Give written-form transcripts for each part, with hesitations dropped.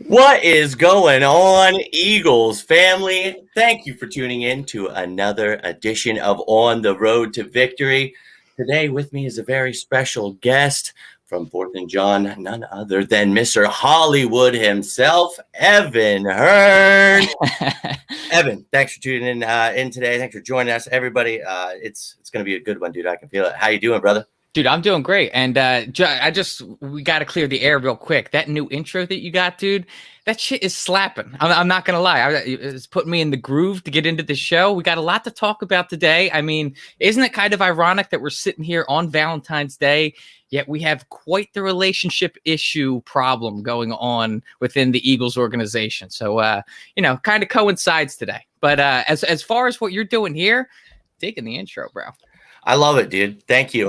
What is going on, Eagles family? Thank you for tuning in to another edition of On the Road to Victory. Today with me is a very special guest from 4th and Jawn, none other than Mr. Hollywood himself, Evan Hearn. Evan, thanks for tuning in today. Thanks for joining us, everybody. It's going to be a good one, dude. I can feel it. How you doing, brother? Dude, I'm doing great. And we got to clear the air real quick. That new intro that you got, dude, that shit is slapping. I'm not going to lie. It's putting me in the groove to get into the show. We got a lot to talk about today. I mean, isn't it kind of ironic that we're sitting here on Valentine's Day, yet we have quite the relationship issue problem going on within the Eagles organization. So, kind of coincides today. But as far as what you're doing here, taking the intro, bro. I love it, dude. Thank you.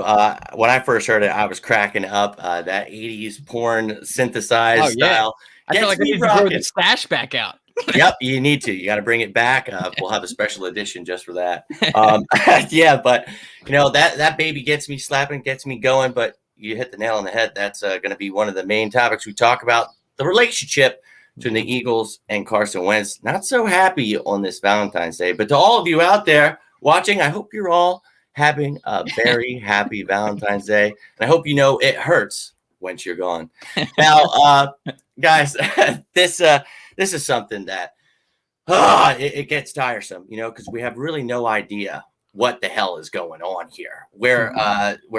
When I first heard it, I was cracking up. That 80s porn synthesized style. I feel like I need to throw the stash back out. Yep, you need to. You got to bring it back. We'll have a special edition just for that. Yeah, but, that baby gets me slapping, gets me going. But you hit the nail on the head. That's going to be one of the main topics we talk about, the relationship between the Eagles and Carson Wentz. Not so happy on this Valentine's Day. But to all of you out there watching, I hope you're all having a very happy Valentine's Day. And I hope you know it hurts once you're gone. Now, guys, this is something that it gets tiresome, because we have really no idea what the hell is going on here. We're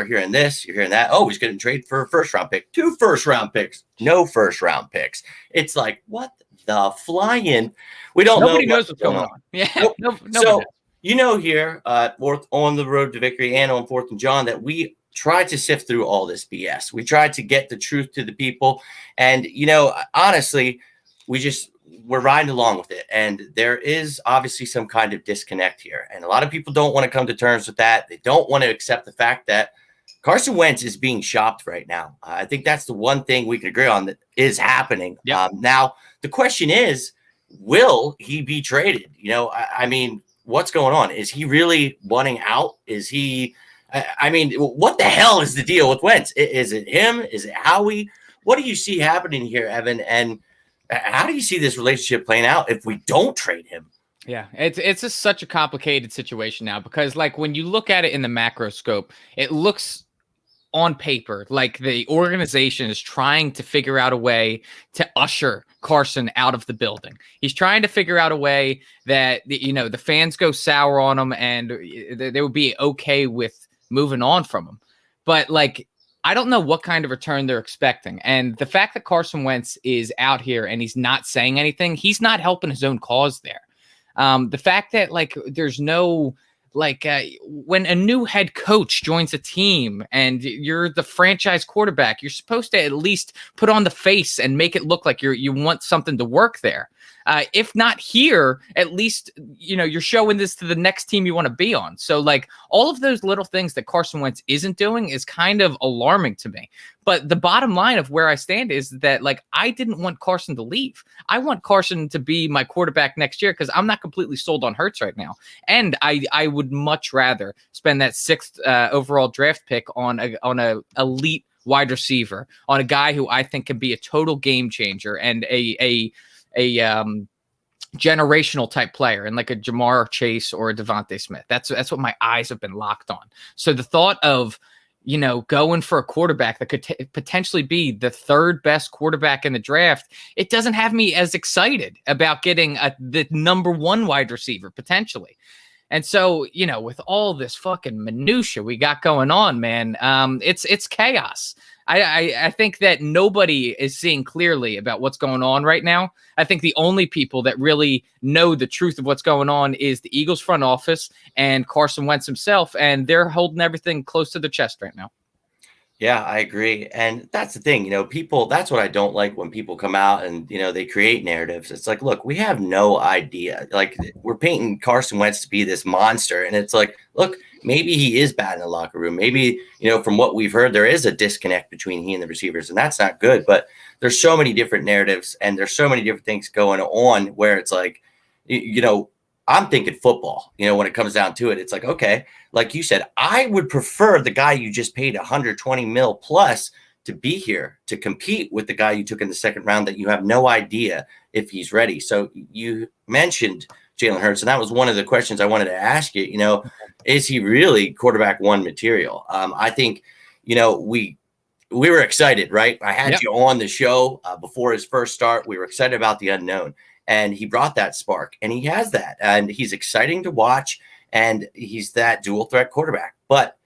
hearing this, you're hearing that. Oh, he's going to trade for a first-round pick, 2 first-round picks, no first-round picks. It's like, what the flying? We don't know. Nobody knows what's going on. Yeah. Nope. So, here on the road to victory and on 4th and Jawn that we tried to sift through all this BS. We tried to get the truth to the people. And, honestly, we're riding along with it. And there is obviously some kind of disconnect here. And a lot of people don't want to come to terms with that. They don't want to accept the fact that Carson Wentz is being shopped right now. I think that's the one thing we can agree on that is happening. Yep. Now, the question is, will he be traded? I mean, what's going on? Is he really wanting out? Is he what the hell is the deal with Wentz? Is it him? Is it Howie? What do you see happening here, Evan? And how do you see this relationship playing out if we don't trade him? Yeah, it's just such a complicated situation now because, like, when you look at it in the macro scope, it looks on paper like the organization is trying to figure out a way to usher Carson out of the building. He's trying to figure out a way that the fans go sour on him and they would be okay with moving on from him. But I don't know what kind of return they're expecting. And the fact that Carson Wentz is out here and he's not saying anything, he's not helping his own cause there. The fact that there's no when a new head coach joins a team and you're the franchise quarterback, you're supposed to at least put on the face and make it look like you want something to work there. If not here, at least, you're showing this to the next team you want to be on. So all of those little things that Carson Wentz isn't doing is kind of alarming to me. But the bottom line of where I stand is that I didn't want Carson to leave. I want Carson to be my quarterback next year because I'm not completely sold on Hurts right now. And I would much rather spend that 6th overall draft pick on a elite wide receiver, on a guy who I think can be a total game changer and a generational type player and a Jamar Chase or a Devontae Smith. That's what my eyes have been locked on. So the thought of, going for a quarterback that could potentially be the 3rd best quarterback in the draft, it doesn't have me as excited about getting the number 1 wide receiver potentially. And so, with all this fucking minutia we got going on, man, it's chaos. I think that nobody is seeing clearly about what's going on right now. I think the only people that really know the truth of what's going on is the Eagles front office and Carson Wentz himself, and they're holding everything close to their chest right now. Yeah, I agree. And that's the thing, people, that's what I don't like when people come out and, they create narratives. It's like, look, we have no idea. We're painting Carson Wentz to be this monster. And it's like, look, maybe he is bad in the locker room. Maybe, from what we've heard, there is a disconnect between he and the receivers, and that's not good. But there's so many different narratives and there's so many different things going on where it's like, I'm thinking football, when it comes down to it. It's like, okay, like you said, I would prefer the guy you just paid 120 mil plus to be here to compete with the guy you took in the second round that you have no idea if he's ready. So you mentioned Jalen Hurts, and that was one of the questions I wanted to ask you. Is he really quarterback one material? I think, we were excited, right? I had you on the show before his first start. We were excited about the unknown, and he brought that spark, and he has that, and he's exciting to watch, and he's that dual threat quarterback. But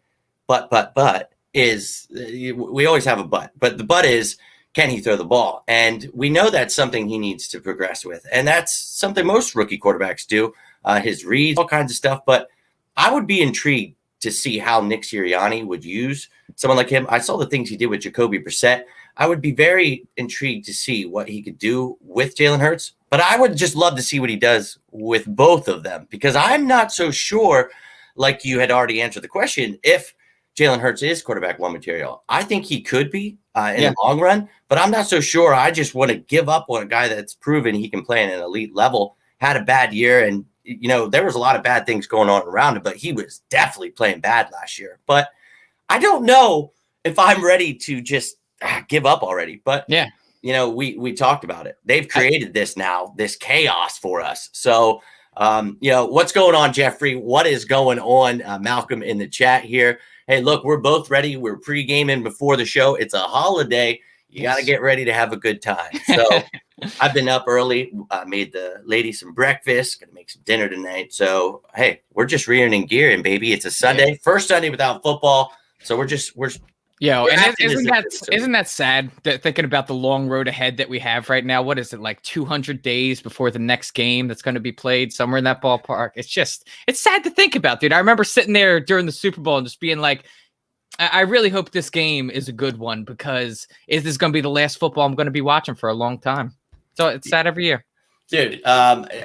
is we always have a but the but is, can he throw the ball? And we know that's something he needs to progress with, and that's something most rookie quarterbacks do. His reads, all kinds of stuff. But I would be intrigued to see how Nick Sirianni would use someone like him. I saw the things he did with Jacoby Brissett. I would be very intrigued to see what he could do with Jalen Hurts, but I would just love to see what he does with both of them, because I'm not so sure, like you had already answered the question, if Jalen Hurts is quarterback one material. I think he could be in the long run, but I'm not so sure. I just want to give up on a guy that's proven he can play at an elite level, had a bad year, and there was a lot of bad things going on around him, but he was definitely playing bad last year. But I don't know if I'm ready to just give up already. But we talked about it. They've created this chaos for us. So what's going on, Jeffrey? What is going on? Malcolm in the chat here. Hey, look, we're both ready. We're pre-gaming before the show. It's a holiday. You got to get ready to have a good time. So I've been up early. Made the ladies some breakfast. Going to make some dinner tonight. So, hey, we're just rearing and gearing, baby. It's a Sunday. First Sunday without football. So we're and isn't that sad that thinking about the long road ahead that we have right now? What is it, like 200 days before the next game that's going to be played somewhere in that ballpark? It's sad to think about, dude. I remember sitting there during the Super Bowl and just being like, I really hope this game is a good one, because is this going to be the last football I'm going to be watching for a long time? So it's sad every year. Dude,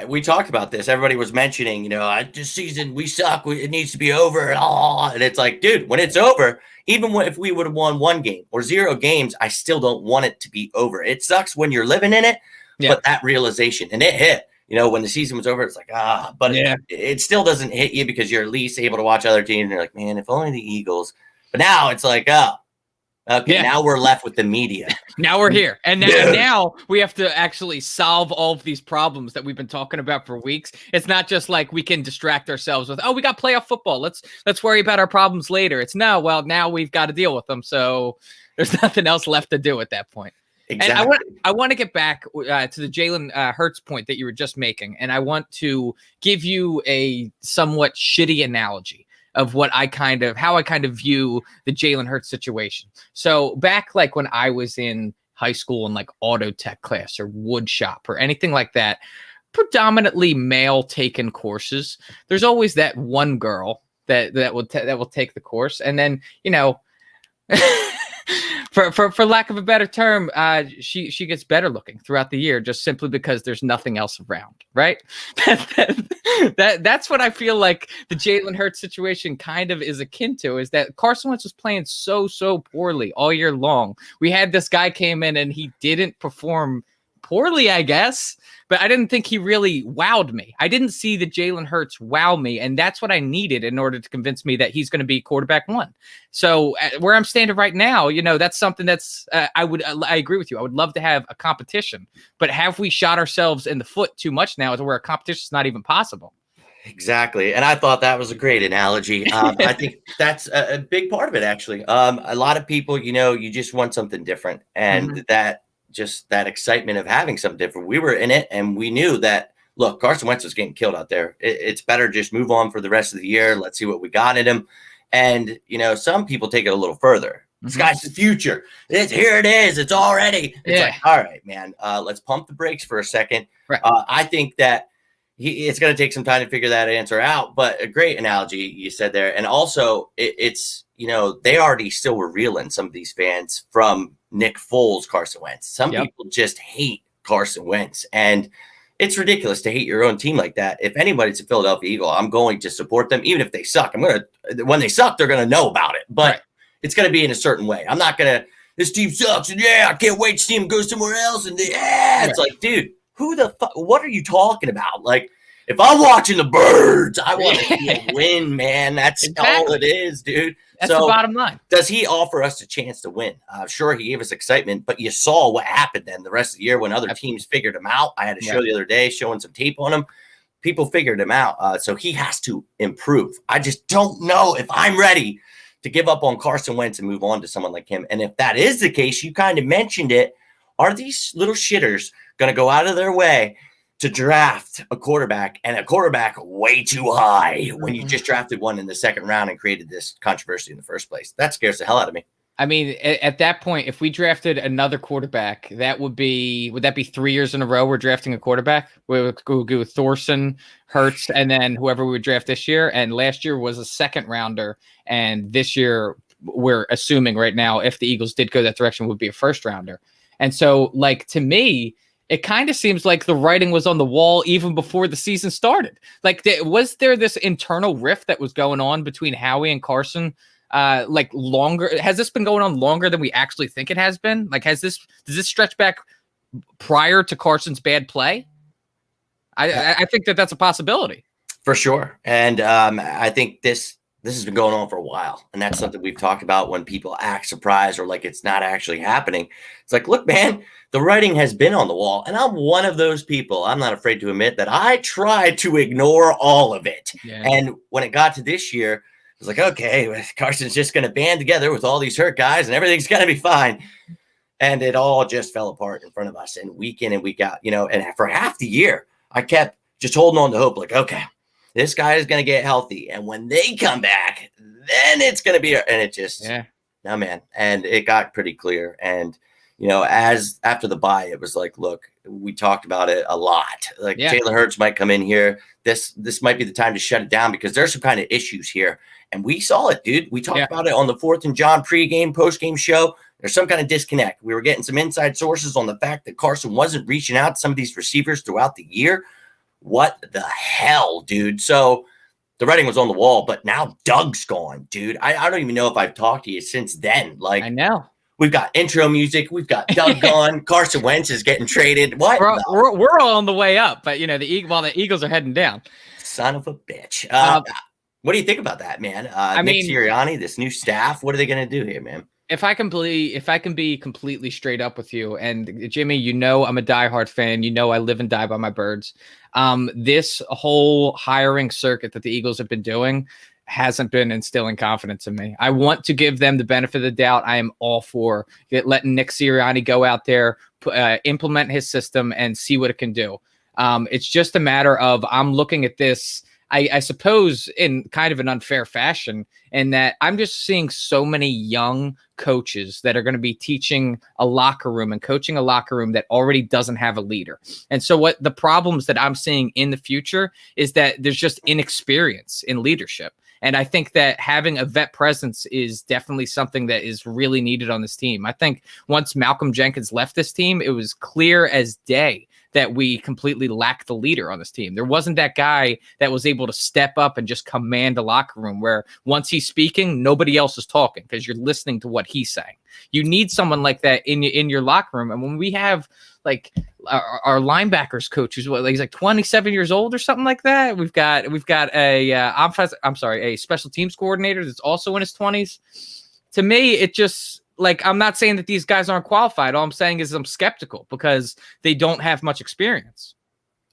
we talked about this. Everybody was mentioning, this season we suck. It needs to be over. And it's like, dude, when it's over, even if we would have won one game or 0 games, I still don't want it to be over. It sucks when you're living in it, but that realization, and it hit. When the season was over, it's like, but it still doesn't hit you because you're at least able to watch other teams. And you're like, man, if only the Eagles. But now it's like, now we're left with the media. Now we're here. And now we have to actually solve all of these problems that we've been talking about for weeks. It's not just like we can distract ourselves with, we got playoff football. Let's worry about our problems later. It's now we've got to deal with them. So there's nothing else left to do at that point. Exactly. And I want to get back to the Jalen Hurts point that you were just making. And I want to give you a somewhat shitty analogy of how I kind of view the Jalen Hurts situation. So back like when I was in high school in like auto tech class or wood shop or anything like that, predominantly male taken courses, there's always that one girl that will take the course. And then, for lack of a better term, she gets better looking throughout the year, just simply because there's nothing else around, right? That's what I feel like the Jalen Hurts situation kind of is akin to, is that Carson Wentz was playing so poorly all year long. We had this guy came in and he didn't perform poorly, I guess, but I didn't think he really wowed me. I didn't see the Jalen Hurts wow me, and that's what I needed in order to convince me that he's going to be quarterback one. So where I'm standing right now, that's something that's I agree with you. I would love to have a competition, but have we shot ourselves in the foot too much now to where a competition is not even possible? Exactly. And I thought that was a great analogy. I think that's a big part of it, actually. A lot of people, you just want something different, and that excitement of having something different. We were in it, and we knew that, look, Carson Wentz was getting killed out there. It's better just move on for the rest of the year. Let's see what we got in him. And, some people take it a little further. This guy's the future. Here it is. It's already. It's like, all right, man, let's pump the brakes for a second. Right. I think that it's going to take some time to figure that answer out, but a great analogy you said there. And also it's, they already still were reeling, some of these fans, from Nick Foles, Carson Wentz. Some people just hate Carson Wentz, and it's ridiculous to hate your own team like that. If anybody's a Philadelphia Eagle, I'm going to support them, even if they suck. When they suck, they're going to know about it, but it's going to be in a certain way. I'm not going to, this team sucks, and I can't wait to see him go somewhere else. And it's like, dude, who the fuck, what are you talking about? Like, if I'm watching the birds, I want to see a win, man. That's all it is, dude. That's the bottom line. Does he offer us a chance to win? Sure, he gave us excitement, but you saw what happened then the rest of the year when other teams figured him out. I had a show the other day showing some tape on him. People figured him out. So he has to improve. I just don't know if I'm ready to give up on Carson Wentz and move on to someone like him. And if that is the case, you kind of mentioned it. Are these little shitters going to go out of their way to draft a quarterback, and a quarterback way too high when you just drafted one in the second round and created this controversy in the first place? That scares the hell out of me. I mean, at that point, if we drafted another quarterback, would that be 3 years in a row we're drafting a quarterback? We would go with Thorson, Hurts, and then whoever we would draft this year. And last year was a second rounder. And this year, we're assuming right now, if the Eagles did go that direction, would be a first rounder. And so, like, to me, it kind of seems like the writing was on the wall even before the season started. Like, was there this internal rift that was going on between Howie and Carson? Like, longer? Has this been going on longer than we actually think it has been? Like, does this stretch back prior to Carson's bad play? I think that's a possibility for sure. And I think this has been going on for a while, and that's something we've talked about when people act surprised or like it's not actually happening. It's like, look, man, the writing has been on the wall, and I'm one of those people. I'm not afraid to admit that I tried to ignore all of it. Yeah. And when it got to this year, I was like, okay, Carson's just going to band together with all these hurt guys and everything's going to be fine. And it all just fell apart in front of us, and week in and week out, and for half the year, I kept just holding on to hope, like, okay, this guy is going to get healthy. And when they come back, then it's going to be, and it just, no, man. And it got pretty clear. And, as after the bye, it was like, look, we talked about it a lot. Like, Jalen Hurts might come in here. This might be the time to shut it down because there's some kind of issues here. And we saw it, dude. We talked about it on the 4th and Jawn pregame, postgame show. There's some kind of disconnect. We were getting some inside sources on the fact that Carson wasn't reaching out to some of these receivers throughout the year. What the hell, dude? So the writing was on the wall, but now Doug's gone, dude. I don't even know if I've talked to you since then. Like, I know. We've got intro music. We've got Doug gone. Carson Wentz is getting traded. What? We're all on the way up, but the Eagles are heading down. Son of a bitch. What do you think about that, man? Nick Sirianni, this new staff. What are they going to do here, man? If I can be completely straight up with you, and Jimmy, I'm a diehard fan. I live and die by my birds. This whole hiring circuit that the Eagles have been doing hasn't been instilling confidence in me. I want to give them the benefit of the doubt. I am all for letting Nick Sirianni go out there, implement his system, and see what it can do. It's just a matter of I'm looking at this, I suppose, in kind of an unfair fashion, in that I'm just seeing so many young coaches that are going to be teaching a locker room and coaching a locker room that already doesn't have a leader. And so what the problems that I'm seeing in the future is that there's just inexperience in leadership. And I think that having a vet presence is definitely something that is really needed on this team. I think once Malcolm Jenkins left this team, it was clear as day that we completely lacked the leader on this team. There wasn't that guy that was able to step up and just command a locker room where once he's speaking, nobody else is talking because you're listening to what he's saying. You need someone like that in your locker room. And when we have like our linebackers coach, he's like 27 years old or something like that. We've got a special teams coordinator that's also in his 20s. To me, it just, like, I'm not saying that these guys aren't qualified. All I'm saying is I'm skeptical because they don't have much experience.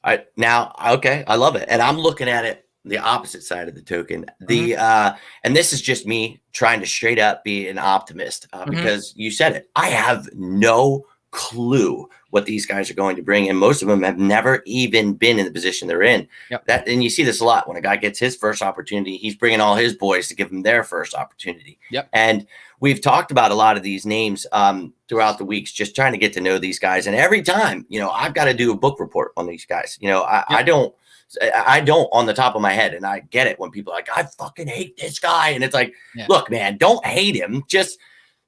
I love it. And I'm looking at it the opposite side of the token. And this is just me trying to straight up be an optimist because you said it. I have no clue what these guys are going to bring, and most of them have never even been in the position they're in. And you see this a lot when a guy gets his first opportunity, he's bringing all his boys to give them their first opportunity. And we've talked about a lot of these names throughout the weeks, just trying to get to know these guys. And every time, I've got to do a book report on these guys. I don't on the top of my head, and I get it when people are like, I fucking hate this guy. And it's like, look, man, don't hate him. Just,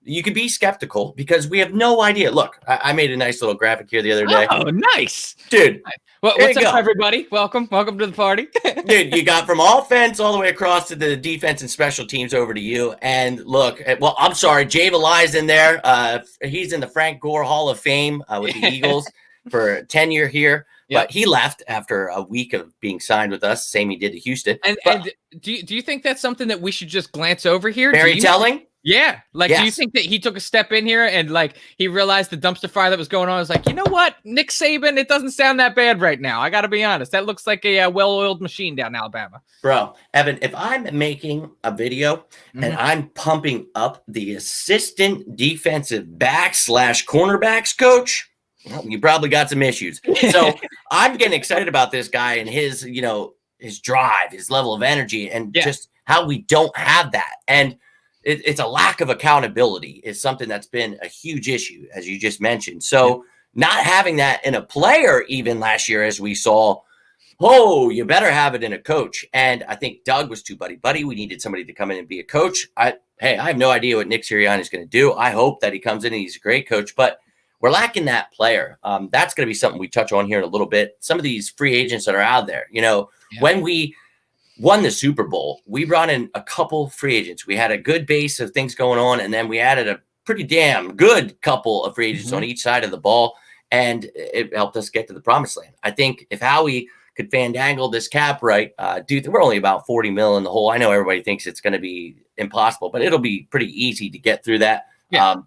you could be skeptical because we have no idea. Look, I made a nice little graphic here the other day. Oh, nice. Dude. Well, what's up, everybody? Welcome to the party. Dude, you got from offense all the way across to the defense and special teams over to you. And look, well, I'm sorry, Jay Valai's in there. He's in the Frank Gore Hall of Fame with the Eagles for tenure here. but he left after a week of being signed with us. Same he did to Houston. And do you think that's something that we should just glance over here? Very telling. Yeah. Like, do you think that he took a step in here and like he realized the dumpster fire that was going on? I was like, you know what, Nick Saban, it doesn't sound that bad right now. I got to be honest. That looks like a well-oiled machine down in Alabama. Bro, Evan, if I'm making a video and I'm pumping up the assistant defensive back / cornerbacks coach, well, you probably got some issues. So I'm getting excited about this guy and his, his drive, his level of energy, and just how we don't have that. And it's a lack of accountability is something that's been a huge issue, as you just mentioned. So not having that in a player even last year, as we saw, you better have it in a coach. And I think Doug was too buddy-buddy. We needed somebody to come in and be a coach. I have no idea what Nick Sirianni is going to do. I hope that he comes in and he's a great coach, but we're lacking that player. That's going to be something we touch on here in a little bit. Some of these free agents that are out there, when we won the Super Bowl, we brought in a couple free agents. We had a good base of things going on, and then we added a pretty damn good couple of free agents on each side of the ball, and it helped us get to the promised land. I think if Howie could fandangle this cap right, we're only about 40 mil in the hole. I know everybody thinks it's going to be impossible, but it'll be pretty easy to get through that.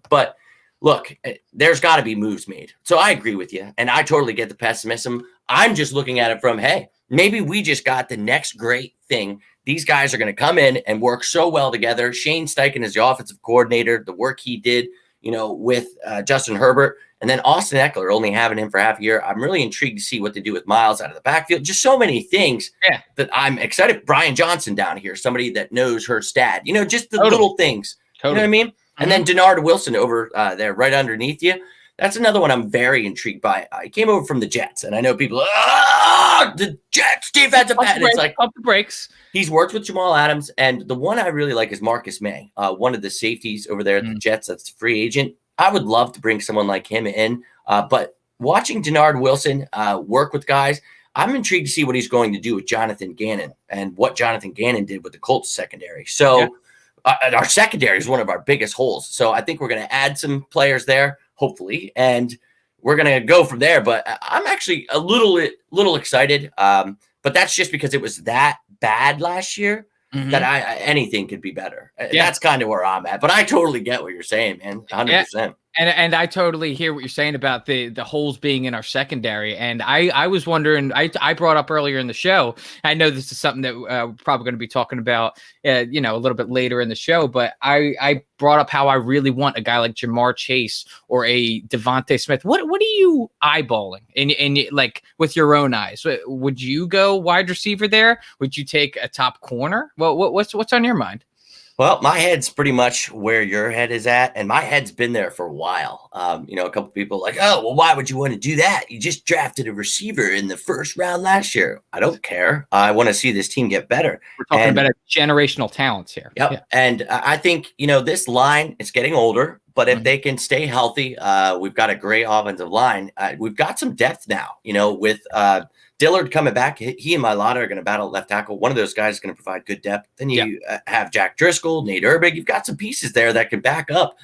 But look, there's got to be moves made. So I agree with you, and I totally get the pessimism. I'm just looking at it from, hey, maybe we just got the next great thing. These guys are going to come in and work so well together. Shane Steichen is the offensive coordinator, the work he did, with Justin Herbert, and then Austin Eckler, only having him for half a year. I'm really intrigued to see what they do with Miles out of the backfield. Just so many things that I'm excited. Brian Johnson down here, somebody that knows her stat, just the little things. You know what I mean? And then Denard Wilson over there right underneath you. That's another one I'm very intrigued by. He came over from the Jets, and I know people, the Jets defensive end. It's like, pump the brakes. He's worked with Jamal Adams, and the one I really like is Marcus May, one of the safeties over there at the Jets that's a free agent. I would love to bring someone like him in, but watching Denard Wilson work with guys, I'm intrigued to see what he's going to do with Jonathan Gannon and what Jonathan Gannon did with the Colts secondary. So our secondary is one of our biggest holes. So I think we're going to add some players there, hopefully, and we're going to go from there. But I'm actually a little excited. But that's just because it was that bad last year that anything could be better. That's kind of where I'm at. But I totally get what you're saying, man. 100%. And I totally hear what you're saying about the holes being in our secondary. And I was wondering, I brought up earlier in the show, I know this is something that we're probably going to be talking about, a little bit later in the show, but I brought up how I really want a guy like Jamar Chase or a Devontae Smith. What are you eyeballing in like with your own eyes? Would you go wide receiver there? Would you take a top corner? What's on your mind? Well, my head's pretty much where your head is at, and my head's been there for a while. A couple people are like, oh, well, why would you want to do that? You just drafted a receiver in the first round last year. I don't care. I want to see this team get better. We're talking about generational talents here. Yep. Yeah. And I think, this line is getting older, but if they can stay healthy, we've got a great offensive line. We've got some depth now, with Dillard coming back. He and Mailata are going to battle left tackle. One of those guys is going to provide good depth. Then you have Jack Driscoll, Nate Herbig. You've got some pieces there that can back up.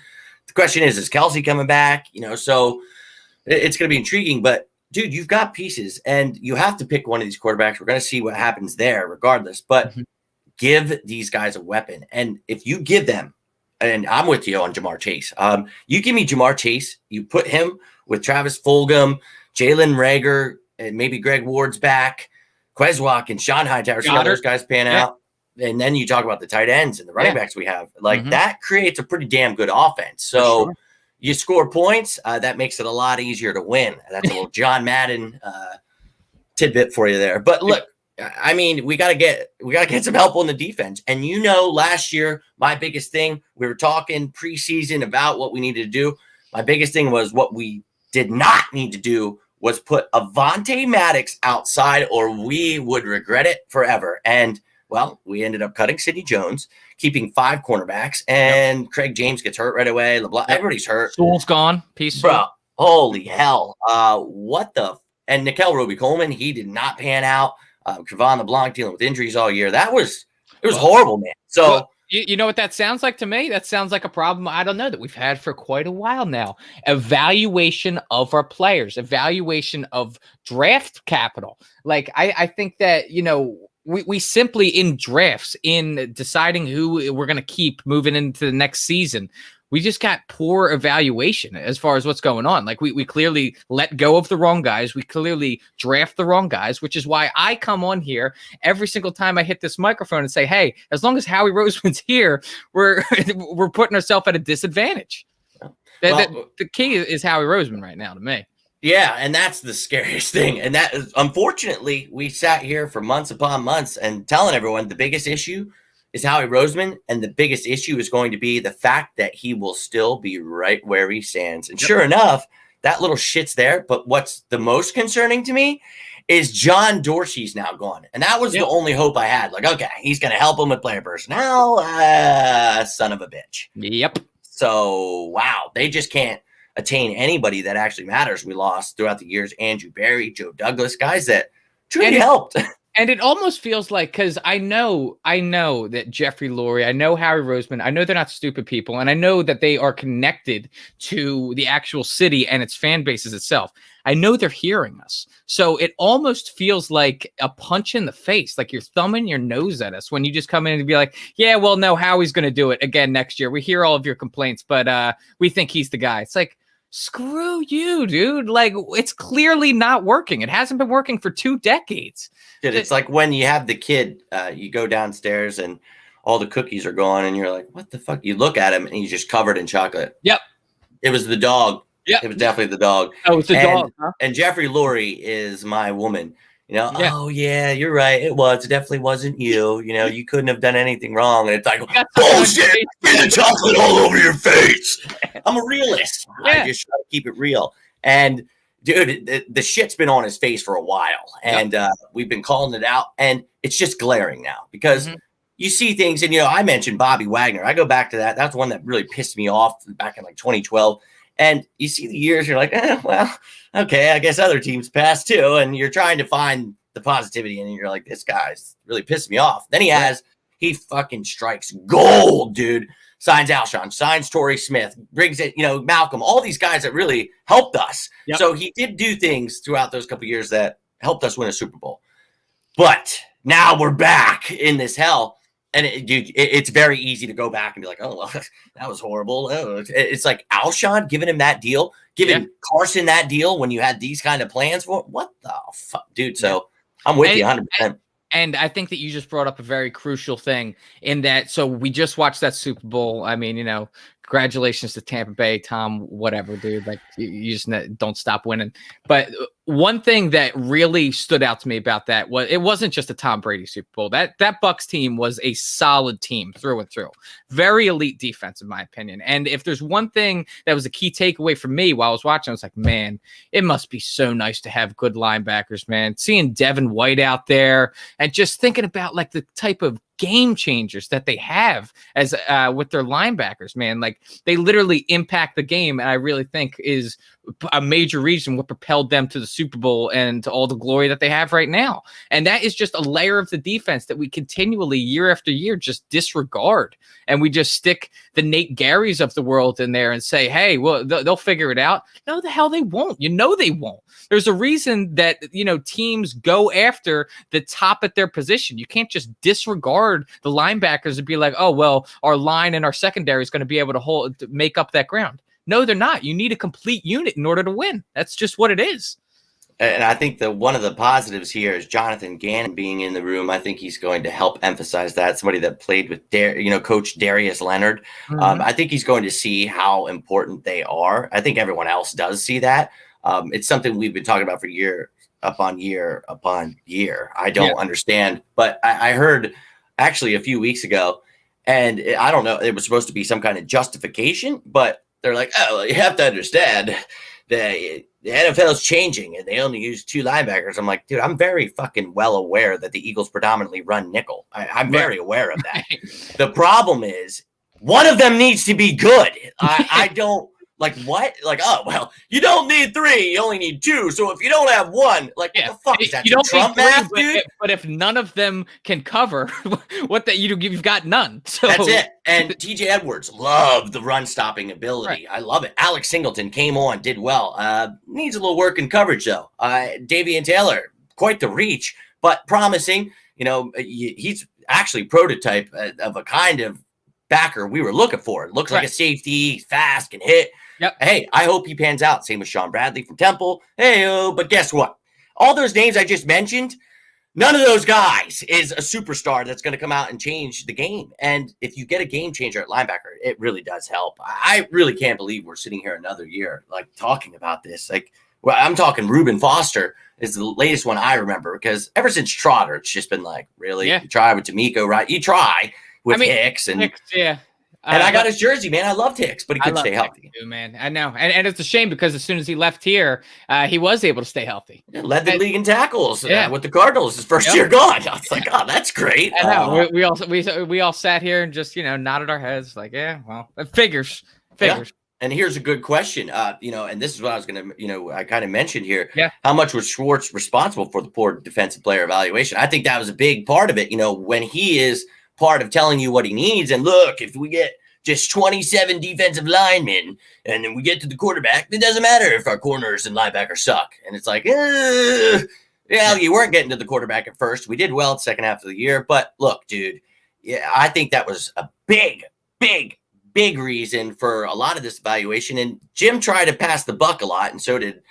The question is Kelsey coming back? So it's going to be intriguing. But, dude, you've got pieces, and you have to pick one of these quarterbacks. We're going to see what happens there regardless. But give these guys a weapon. And if you give them, and I'm with you on Jamar Chase. You give me Jamar Chase, you put him with Travis Fulgham, Jalen Reagor, and maybe Greg Ward's back, Quezwalk and Sean Hightower, see how those guys pan out. And then you talk about the tight ends and the running backs we have. Like that creates a pretty damn good offense. So you score points, that makes it a lot easier to win. That's a little John Madden tidbit for you there. But look, I mean, we gotta get some help on the defense. And last year, my biggest thing, we were talking preseason about what we needed to do. My biggest thing was what we did not need to do was put Avonte Maddox outside, or we would regret it forever. And well, we ended up cutting Sidney Jones, keeping 5 cornerbacks, and Craig James gets hurt right away. LeBlanc, everybody's hurt. Sewell's gone. Peace. Bro, holy hell. And Nickel Roby-Coleman, he did not pan out. Trevon LeBlanc dealing with injuries all year. It was horrible, man. So You know what that sounds like to me? That sounds like a problem, I don't know, that we've had for quite a while now. Evaluation of our players, evaluation of draft capital. Like, I think that, we simply in drafts, in deciding who we're going to keep moving into the next season, we just got poor evaluation as far as what's going on. Like we clearly let go of the wrong guys. We clearly draft the wrong guys, which is why I come on here every single time I hit this microphone and say, hey, as long as Howie Roseman's here, we're putting ourselves at a disadvantage. Well, the key is Howie Roseman right now to me. Yeah, and that's the scariest thing. And that is, unfortunately, we sat here for months upon months and telling everyone the biggest issue is Howie Roseman, and the biggest issue is going to be the fact that he will still be right where he stands. And sure enough, that little shit's there. But what's the most concerning to me is John Dorsey's now gone. And that was the only hope I had. Like, okay, he's going to help him with player personnel. Son of a bitch. Yep. So, wow, they just can't attain anybody that actually matters. We lost throughout the years Andrew Barry, Joe Douglas, guys that truly helped. And it almost feels like, because I know that Jeffrey Lurie, I know Howie Roseman, I know they're not stupid people, and I know that they are connected to the actual city and its fan bases itself. I know they're hearing us. So it almost feels like a punch in the face, like you're thumbing your nose at us when you just come in and be like, yeah, well, no, Howie's going to do it again next year. We hear all of your complaints, but we think he's the guy. It's like, screw you, dude. Like, it's clearly not working. It hasn't been working for 2 decades. Dude, it's like when you have the kid, you go downstairs and all the cookies are gone and you're like, what the fuck? You look at him and he's just covered in chocolate. Yep. It was the dog. Yep. It was definitely the dog. Oh, it's the dog. Huh? And Jeffrey Lurie is my woman. Yeah. Oh, yeah, you're right. It definitely wasn't you. You couldn't have done anything wrong. And it's like, bullshit, get the chocolate all over your face. I'm a realist. Yeah. I just try to keep it real. And, dude, the shit's been on his face for a while. And we've been calling it out. And it's just glaring now because you see things. And, I mentioned Bobby Wagner. I go back to that. That's one that really pissed me off back in like 2012. And you see the years, you're like, well, okay, I guess other teams pass too. And you're trying to find the positivity, and you're like, this guy's really pissed me off. Then he fucking strikes gold, dude. Signs Alshon, signs Torrey Smith, brings it, Malcolm, all these guys that really helped us. Yep. So he did do things throughout those couple of years that helped us win a Super Bowl. But now we're back in this hell. And it's very easy to go back and be like, oh, well, that was horrible. Oh, it's like Alshon giving him that deal, giving Carson that deal when you had these kind of plans for what the fuck, dude. So I'm with you 100%. And I think that you just brought up a very crucial thing in that. So we just watched that Super Bowl. I mean, congratulations to Tampa Bay, Tom, whatever, dude. Like, you just don't stop winning. But one thing that really stood out to me about that was it wasn't just a Tom Brady Super Bowl. That Bucs team was a solid team through and through. Very elite defense, in my opinion. And if there's one thing that was a key takeaway for me while I was watching, I was like, man, it must be so nice to have good linebackers, man. Seeing Devin White out there and just thinking about like the type of game changers that they have as with their linebackers, man. Like, they literally impact the game, and I really think is a major reason what propelled them to the Super Bowl and to all the glory that they have right now. And that is just a layer of the defense that we continually year after year just disregard, and we just stick the Nate Garys of the world in there and say, hey, well, they'll figure it out. No, the hell they won't. They won't. There's a reason that teams go after the top at their position. You can't just disregard the linebackers and be like, oh, well, our line and our secondary is going to be able to make up that ground. No, they're not. You need a complete unit in order to win. That's just what it is. And I think one of the positives here is Jonathan Gannon being in the room. I think he's going to help emphasize that. Somebody that played with Coach Darius Leonard. I think he's going to see how important they are. I think everyone else does see that. It's something we've been talking about for year upon year upon year. I don't understand, but I heard actually a few weeks ago, and I don't know, it was supposed to be some kind of justification, but they're like, oh, you have to understand the NFL is changing and they only use 2 linebackers. I'm like, dude, I'm very fucking well aware that the Eagles predominantly run nickel. I'm very aware of that. The problem is one of them needs to be good. I don't Like what? Like, oh well, you don't need 3, you only need 2. So if you don't have 1, like what the fuck is that? You don't Trump need 3, math, dude? But if none of them can cover, you've got none. So that's it. And TJ Edwards, love the run stopping ability. Right. I love it. Alex Singleton came on, did well. Needs a little work in coverage though. Davian Taylor, quite the reach, but promising. You know, he's actually prototype of a kind of backer we were looking for. Looks like a safety, fast, can hit. Yep. Hey, I hope he pans out. Same with Sean Bradley from Temple. Hey, but guess what? All those names I just mentioned, none of those guys is a superstar that's going to come out and change the game. And if you get a game changer at linebacker, it really does help. I really can't believe we're sitting here another year, like talking about this. Like, well, I'm talking Reuben Foster is the latest one I remember, because ever since Trotter, it's just been like, really? You try with D'Amico, right? You try with Hicks and yeah. And I got his jersey, man. I loved Hicks, but he couldn't stay healthy. Too, man. I know. And it's a shame, because as soon as he left here, he was able to stay healthy. Led the league in tackles with the Cardinals his first year gone. I was like, oh, that's great. I know. We all sat here and just, nodded our heads like, yeah, well, figures. Yeah. And here's a good question. And this is what I was going to, I kind of mentioned here. Yeah. How much was Schwartz responsible for the poor defensive player evaluation? I think that was a big part of it. When he is part of telling you what he needs. And look, if we get just 27 defensive linemen and then we get to the quarterback, it doesn't matter if our corners and linebackers suck. And it's like, you weren't getting to the quarterback at first. We did well the second half of the year. But look, dude, I think that was a big reason for a lot of this evaluation. And Jim tried to pass the buck a lot, and so did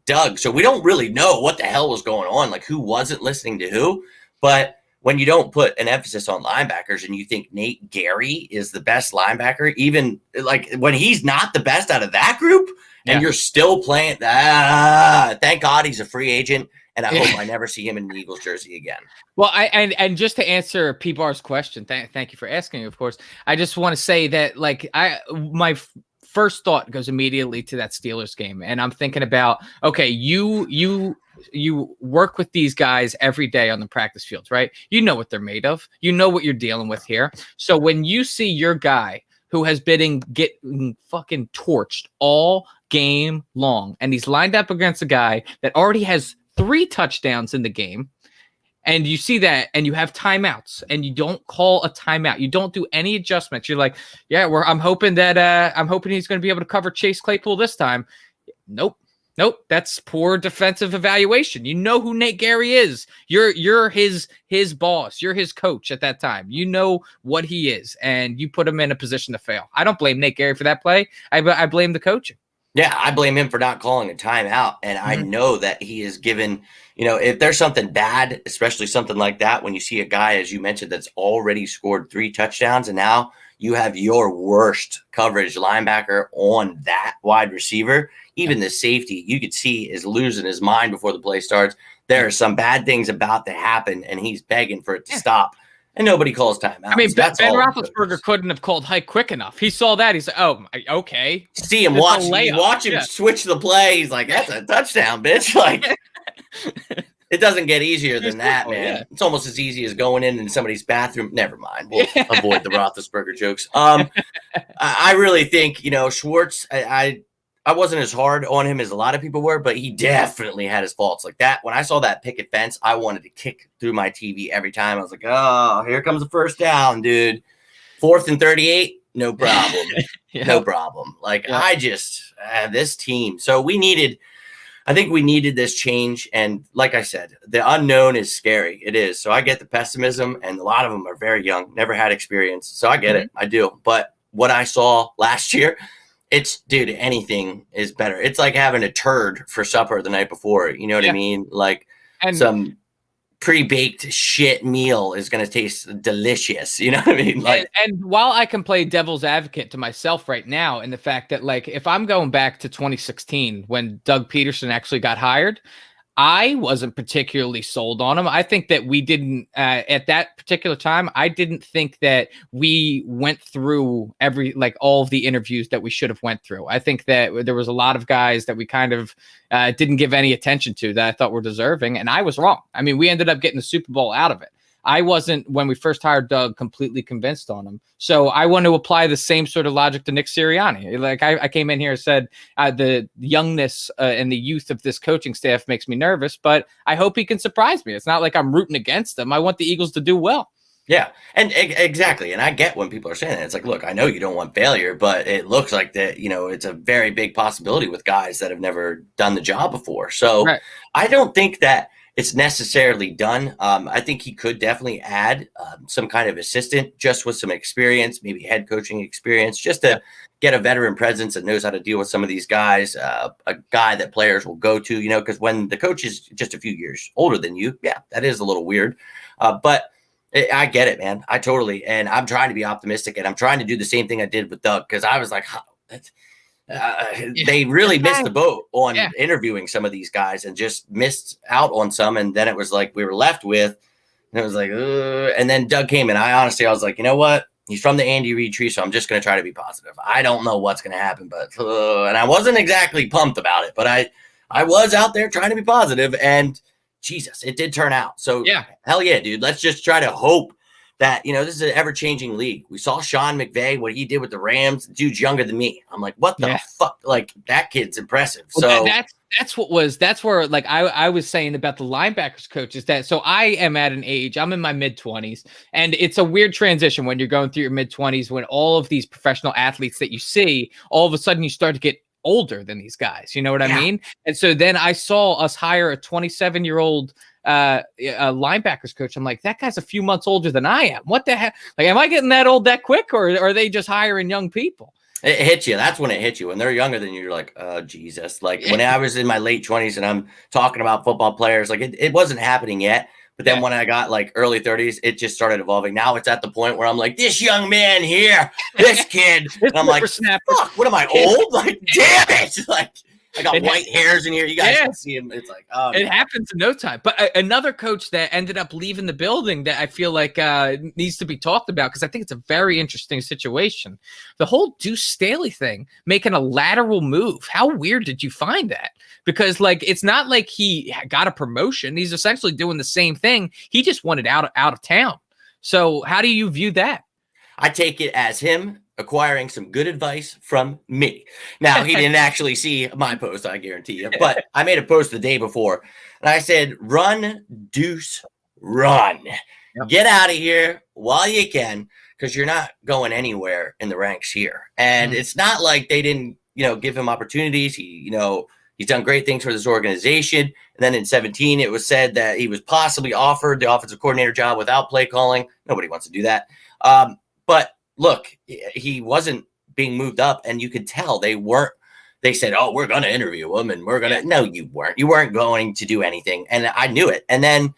Doug. So we don't really know what the hell was going on, like who wasn't listening to who. But when you don't put an emphasis on linebackers and you think Nate Gary is the best linebacker, even like when he's not the best out of that group, and you're still playing, thank God he's a free agent. And I hope I never see him in an Eagles jersey again. Well, and just to answer P Bar's question, thank you for asking. Of course, I just want to say that my first thought goes immediately to that Steelers game, and I'm thinking about, okay, you work with these guys every day on the practice fields, right? You know what they're made of. You know what you're dealing with here. So when you see your guy who has been getting fucking torched all game long, and he's lined up against a guy that already has 3 touchdowns in the game, and you see that, and you have timeouts, and you don't call a timeout, you don't do any adjustments. You're like, I'm hoping he's going to be able to cover Chase Claypool this time. Nope, that's poor defensive evaluation. You know who Nate Gary is. You're his boss. You're his coach at that time. You know what he is, and you put him in a position to fail. I don't blame Nate Gary for that play. I blame the coaching. Yeah, I blame him for not calling a timeout. And I know that he is given, if there's something bad, especially something like that, when you see a guy, as you mentioned, that's already scored 3 touchdowns, and now you have your worst coverage linebacker on that wide receiver, even the safety, you could see is losing his mind before the play starts. There are some bad things about to happen, and he's begging for it to stop. And nobody calls timeout. I mean, Ben Roethlisberger couldn't have called hike quick enough. He saw that. He's like, oh, okay. See him watch him switch the play. He's like, that's a touchdown, bitch. Like, it doesn't get easier than that, man. Yeah. It's almost as easy as going in somebody's bathroom. Never mind. We'll avoid the Roethlisberger jokes. I really think, Schwartz, I wasn't as hard on him as a lot of people were, but he definitely had his faults like that. When I saw that picket fence, I wanted to kick through my TV every time. I was like, oh, here comes the first down, dude. 4th and 38, no problem. No problem. I just, this team. So I think we needed this change. And like I said, the unknown is scary. It is. So I get the pessimism, and a lot of them are very young, never had experience. So I get it. I do. But what I saw last year, dude, anything is better. It's like having a turd for supper the night before. You know what I mean? And some pre-baked shit meal is going to taste delicious. You know what I mean? And while I can play devil's advocate to myself right now, in the fact that, if I'm going back to 2016 when Doug Peterson actually got hired, I wasn't particularly sold on him. I think that we didn't, at that particular time, I didn't think that we went through all of the interviews that we should have went through. I think that there was a lot of guys that we kind of didn't give any attention to that I thought were deserving, and I was wrong. I mean, we ended up getting the Super Bowl out of it. I wasn't, when we first hired Doug, completely convinced on him. So I want to apply the same sort of logic to Nick Sirianni. Like I came in here and said the youngness and the youth of this coaching staff makes me nervous, but I hope he can surprise me. It's not like I'm rooting against him. I want the Eagles to do well. Yeah, and exactly. And I get when people are saying that. It's like, look, I know you don't want failure, but it looks like that, it's a very big possibility with guys that have never done the job before. So right. I don't think that it's necessarily done. I think he could definitely add some kind of assistant just with some experience, maybe head coaching experience, just to get a veteran presence that knows how to deal with some of these guys, a guy that players will go to, because when the coach is just a few years older than you, yeah, that is a little weird. But I get it, man. I totally, and I'm trying to be optimistic, and I'm trying to do the same thing I did with Doug, because I was like, they really missed the boat on interviewing some of these guys and just missed out on some. And then it was like we were left with, and it was like, and then Doug came in. I was like, you know what? He's from the Andy Reid tree, so I'm just going to try to be positive. I don't know what's going to happen, but and I wasn't exactly pumped about it, but I was out there trying to be positive, and Jesus, it did turn out. So hell yeah, dude. Let's just try to hope that, this is an ever-changing league. We saw Sean McVay, what he did with the Rams. The dude's younger than me. I'm like, what the fuck? Like, that kid's impressive. Well, so that's where like I was saying about the linebackers coach is that, so I am at an age, I'm in my mid-20s, and it's a weird transition when you're going through your mid-20s, when all of these professional athletes that you see, all of a sudden you start to get older than these guys. You know what I mean? And so then I saw us hire a 27-year-old linebackers coach. I'm like, that guy's a few months older than I am. What the heck? Like, am I getting that old that quick, or are they just hiring young people? It hits you. That's when it hits you. When they're younger than you, you're like, oh, Jesus. Like when I was in my late 20s and I'm talking about football players, like it wasn't happening yet. But then when I got like early 30s, it just started evolving. Now it's at the point where I'm like, this young man here, this kid. And I'm like, fuck, what am I, old? Like, damn it. Like, I got white hairs in here. You guys can see him. It's like, oh, it happens in no time. But another coach that ended up leaving the building that I feel like needs to be talked about, because I think it's a very interesting situation. The whole Deuce Staley thing, making a lateral move. How weird did you find that? Because like, it's not like he got a promotion. He's essentially doing the same thing. He just wanted out of town. So how do you view that? I take it as him acquiring some good advice from me. Now, he didn't actually see my post, I guarantee you, but I made a post the day before, and I said, run, Deuce, run. Yep. Get out of here while you can, because you're not going anywhere in the ranks here. And it's not like they didn't, give him opportunities. He, he's done great things for this organization. And then in 2017, it was said that he was possibly offered the offensive coordinator job without play calling. Nobody wants to do that. But look, he wasn't being moved up, and you could tell they weren't. They said, oh, we're going to interview him, and we're going to. No, you weren't. You weren't going to do anything. And I knew it. And then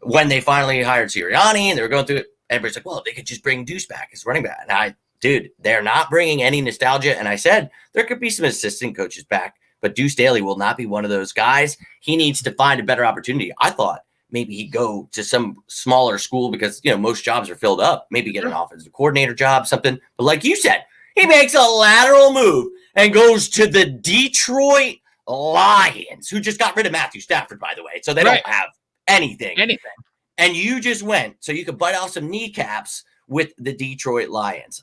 when they finally hired Sirianni and they were going through it, everybody's like, well, they could just bring Deuce back as running back. And dude, they're not bringing any nostalgia. And I said, there could be some assistant coaches back, but Deuce Staley will not be one of those guys. He needs to find a better opportunity. I thought maybe he'd go to some smaller school because, most jobs are filled up. Maybe get an offensive coordinator job, something. But like you said, he makes a lateral move and goes to the Detroit Lions, who just got rid of Matthew Stafford, by the way. So they don't have anything. And you just went so you could bite off some kneecaps with the Detroit Lions.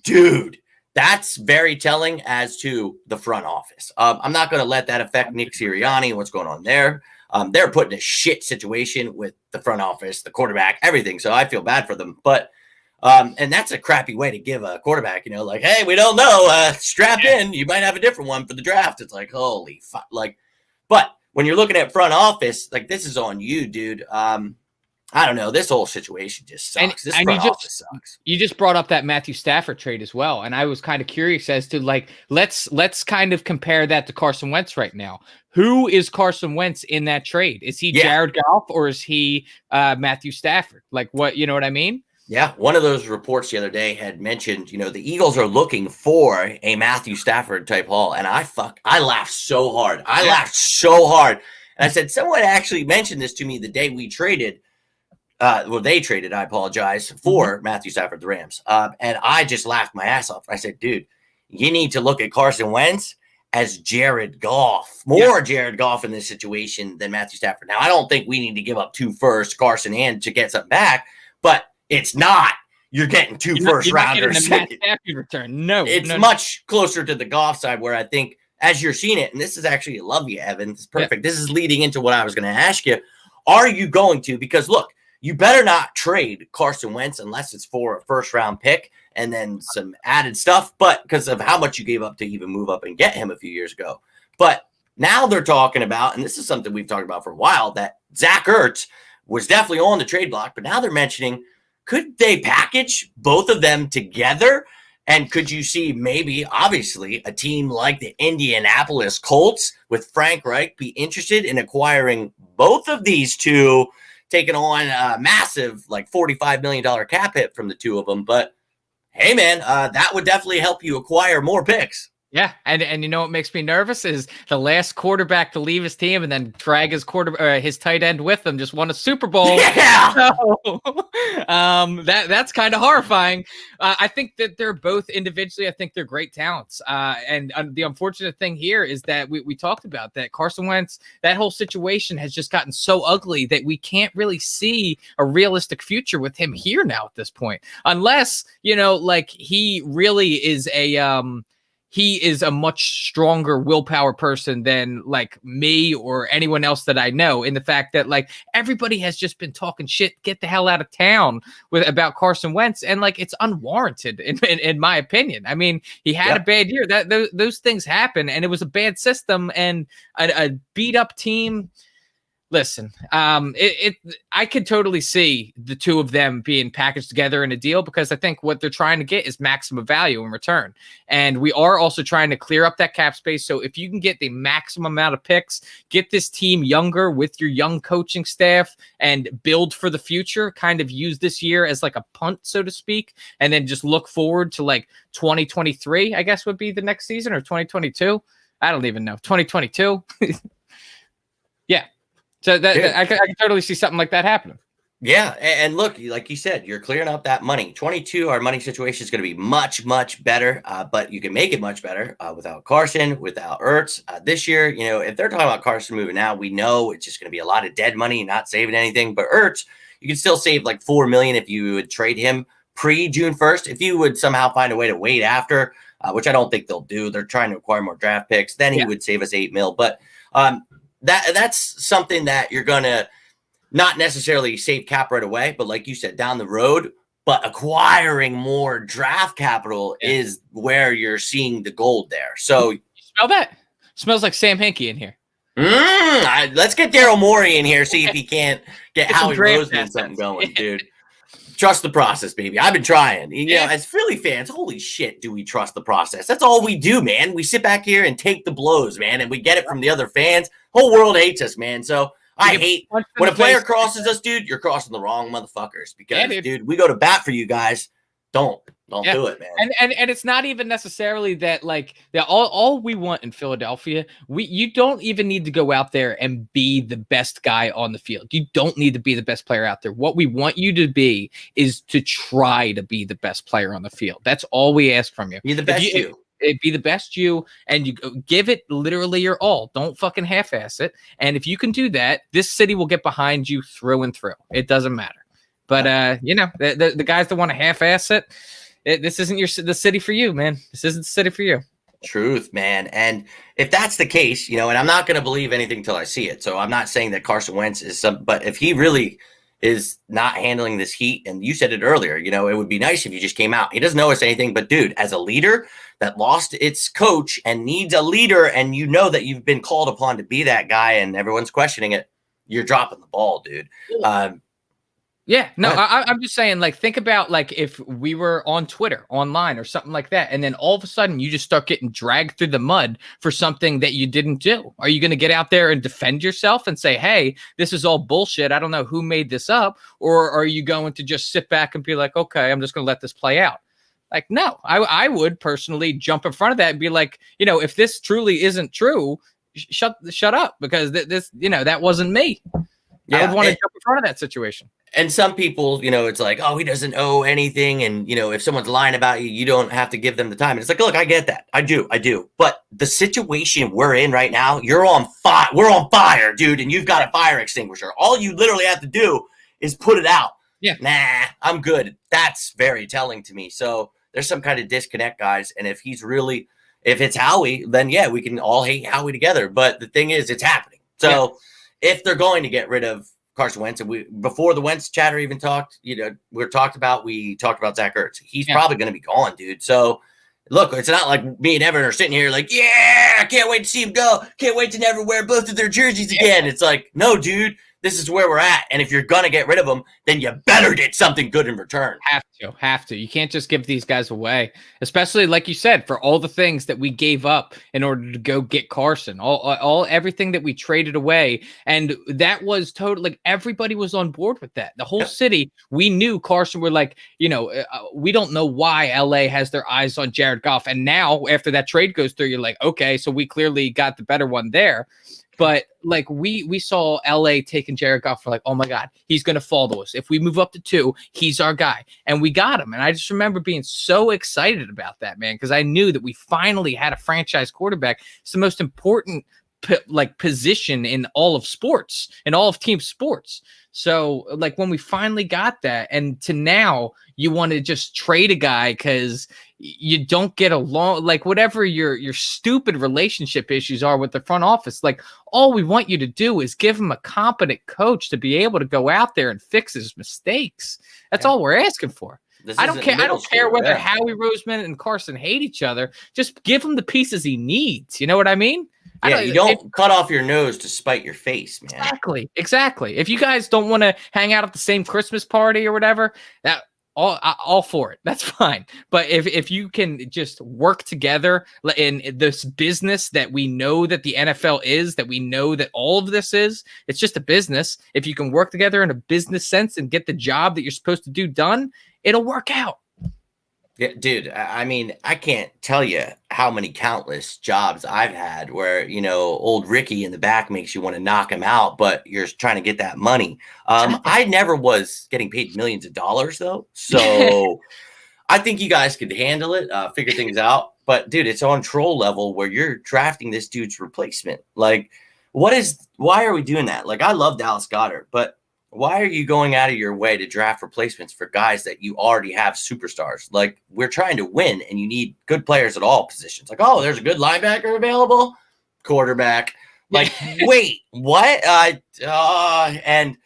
Dude, that's very telling as to the front office. I'm not going to let that affect Nick Sirianni and what's going on there. They're put in a shit situation with the front office, the quarterback, everything. So I feel bad for them. But and that's a crappy way to give a quarterback, like, hey, we don't know. Strap in. You might have a different one for the draft. It's like, holy fuck. Like, but when you're looking at front office, like, this is on you, dude. I don't know. This whole situation just sucks. This front office sucks. You just brought up that Matthew Stafford trade as well, and I was kind of curious as to, like, let's kind of compare that to Carson Wentz right now. Who is Carson Wentz in that trade? Is he Jared Goff or is he Matthew Stafford? Like, what, you know what I mean? Yeah, one of those reports the other day had mentioned, the Eagles are looking for a Matthew Stafford type haul, and I laughed so hard. And I said, someone actually mentioned this to me the day we traded. They traded, I apologize, for Matthew Stafford, the Rams. And I just laughed my ass off. I said, dude, you need to look at Carson Wentz as Jared Goff, more Jared Goff in this situation than Matthew Stafford. Now, I don't think we need to give up 2 firsts, Carson and to get something back, but it's not. You're getting 2 first rounders. Return. No, it's much closer to the Goff side where I think as you're seeing it, and this is actually, I love you, Evan. It's perfect. This is leading into what I was going to ask you. Are you going to? Because look, you better not trade Carson Wentz unless it's for a first round pick and then some added stuff, but because of how much you gave up to even move up and get him a few years ago. But now they're talking about, and this is something we've talked about for a while, that Zach Ertz was definitely on the trade block, but now they're mentioning, could they package both of them together? And could you see maybe, obviously, a team like the Indianapolis Colts with Frank Reich be interested in acquiring both of these two, taking on a massive, like $45 million cap hit from the two of them? But hey, man, that would definitely help you acquire more picks. Yeah, and you know what makes me nervous is the last quarterback to leave his team and then drag his tight end with him just won a Super Bowl. Yeah, so, that's kind of horrifying. I think that they're both individually. I think they're great talents. And the unfortunate thing here is that we talked about that Carson Wentz. That whole situation has just gotten so ugly that we can't really see a realistic future with him here now at this point, unless like he really is he is a much stronger willpower person than like me or anyone else that I know, in the fact that like everybody has just been talking shit, get the hell out of town about Carson Wentz. And like, it's unwarranted in my opinion. I mean, he had a bad year. Those things happen, and it was a bad system and a beat up team. Listen, I could totally see the two of them being packaged together in a deal, because I think what they're trying to get is maximum value in return. And we are also trying to clear up that cap space. So if you can get the maximum amount of picks, get this team younger with your young coaching staff and build for the future, kind of use this year as like a punt, so to speak, and then just look forward to like 2023, I guess would be the next season, or 2022. I don't even know. 2022. Yeah. So I can totally see something like that happening. Yeah, and look, like you said, you're clearing up that money. 22, our money situation is going to be much, much better, but you can make it much better without Carson, without Ertz. This year, if they're talking about Carson moving out, we know it's just going to be a lot of dead money, not saving anything. But Ertz, you can still save like $4 million if you would trade him pre-June 1st. If you would somehow find a way to wait after, which I don't think they'll do. They're trying to acquire more draft picks. Then he would save us $8 million. But that's something that you're going to not necessarily save cap right away, but like you said, down the road. But acquiring more draft capital is where you're seeing the gold there. So you smell that? Smells like Sam Hinkie in here. Let's get Daryl Morey in here, see if he can't get Howie Roseman something going, dude. Trust the process, baby. I've been trying. As Philly fans, holy shit, do we trust the process? That's all we do, man. We sit back here and take the blows, man, and we get it from the other fans. Whole world hates us, man. So I hate when a player crosses us, dude. You're crossing the wrong motherfuckers, because, dude, we go to bat for you guys. Don't do it, man. And it's not even necessarily that, like, all we want in Philadelphia, you don't even need to go out there and be the best guy on the field. You don't need to be the best player out there. What we want you to be is to try to be the best player on the field. That's all we ask from you. Be the best you. Be the best you, and you give it literally your all. Don't fucking half-ass it. And if you can do that, this city will get behind you through and through. It doesn't matter. But the guys that want to half-ass it, this isn't the city for you, man. This isn't the city for you. Truth, man. And if that's the case, and I'm not going to believe anything until I see it. So I'm not saying that Carson Wentz is but if he really is not handling this heat, and you said it earlier, it would be nice if you just came out. He doesn't know us anything, but dude, as a leader that lost its coach and needs a leader, and that you've been called upon to be that guy, and everyone's questioning it, you're dropping the ball, dude. I'm just saying, like, think about, like, if we were on Twitter, online, or something like that, and then all of a sudden you just start getting dragged through the mud for something that you didn't do. Are you going to get out there and defend yourself and say, hey, this is all bullshit, I don't know who made this up? Or are you going to just sit back and be like, okay, I'm just going to let this play out? Like, no, I would personally jump in front of that and be like, if this truly isn't true, shut up, because this, that wasn't me. I would want to jump in front of that situation. And some people, it's like, oh, he doesn't owe anything. And, if someone's lying about you, you don't have to give them the time. And it's like, look, I get that. I do. But the situation we're in right now, you're on fire. We're on fire, dude. And you've got a fire extinguisher. All you literally have to do is put it out. Yeah. Nah, I'm good. That's very telling to me. So there's some kind of disconnect, guys. And if it's Howie, then yeah, we can all hate Howie together. But the thing is, it's happening. So if they're going to get rid of Carson Wentz, and before the Wentz chatter even talked, we talked about Zach Ertz. He's probably going to be gone, dude. So look, it's not like me and Evan are sitting here like, yeah, I can't wait to see him go. Can't wait to never wear both of their jerseys again. It's like, no, dude, this is where we're at. And if you're going to get rid of them, then you better get something good in return. Have to. You can't just give these guys away, especially like you said, for all the things that we gave up in order to go get Carson, everything that we traded away. And that was totally, like, everybody was on board with that. The whole city, we knew Carson. We're like, we don't know why LA has their eyes on Jared Goff. And now after that trade goes through, you're like, okay, so we clearly got the better one there. But like we saw LA taking Jared Goff for like, oh my God, he's going to fall to us. If we move up to 2, he's our guy. And we got him. And I just remember being so excited about that, man, because I knew that we finally had a franchise quarterback. It's the most important position in all of sports, in all of team sports. So like when we finally got that, and to now you want to just trade a guy because you don't get along, like whatever your stupid relationship issues are with the front office, like all we want you to do is give him a competent coach to be able to go out there and fix his mistakes. That's all we're asking for. I don't care whether Howie Roseman and Carson hate each other. Just give him the pieces he needs. You know what I mean? Yeah, you don't cut off your nose to spite your face, man. Exactly. If you guys don't want to hang out at the same Christmas party or whatever, that all for it. That's fine. But if you can just work together in this business that we know that the NFL is, that we know that all of this is, it's just a business. If you can work together in a business sense and get the job that you're supposed to do done, it'll work out. Yeah, dude, I mean, I can't tell you how many countless jobs I've had where, old Ricky in the back makes you want to knock him out, but you're trying to get that money. I never was getting paid millions of dollars, though. So I think you guys could handle it, figure things out. But, dude, it's on troll level where you're drafting this dude's replacement. Like, why are we doing that? Like, I love Dallas Goedert, but why are you going out of your way to draft replacements for guys that you already have superstars? Like, we're trying to win, and you need good players at all positions. Like, oh, there's a good linebacker available, quarterback. Like, wait, what? And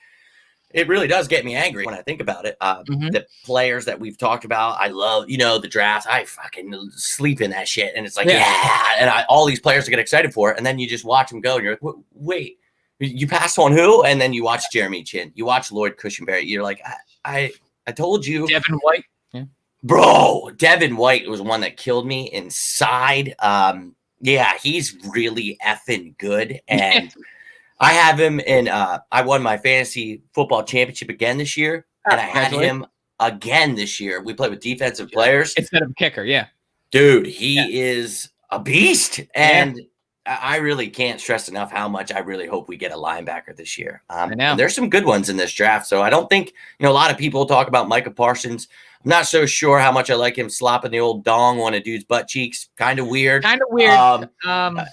it really does get me angry when I think about it. The players that we've talked about, I love, the draft. I fucking sleep in that shit, and it's like, and all these players to get excited for it, and then you just watch them go, and you're like, wait. You passed on who? And then you watch Jeremy Chin. You watch Lloyd Cushenberry. You're like, I told you. Devin White. Yeah. Bro, Devin White was one that killed me inside. He's really effing good. And I have him in I won my fantasy football championship again this year. And I had him again this year. We played with defensive players. Instead of a kicker, yeah. Dude, he is a beast. And I really can't stress enough how much I really hope we get a linebacker this year. I know. There's some good ones in this draft. So I don't think, a lot of people talk about Micah Parsons. I'm not so sure how much I like him slopping the old dong on a dude's butt cheeks. Kind of weird. And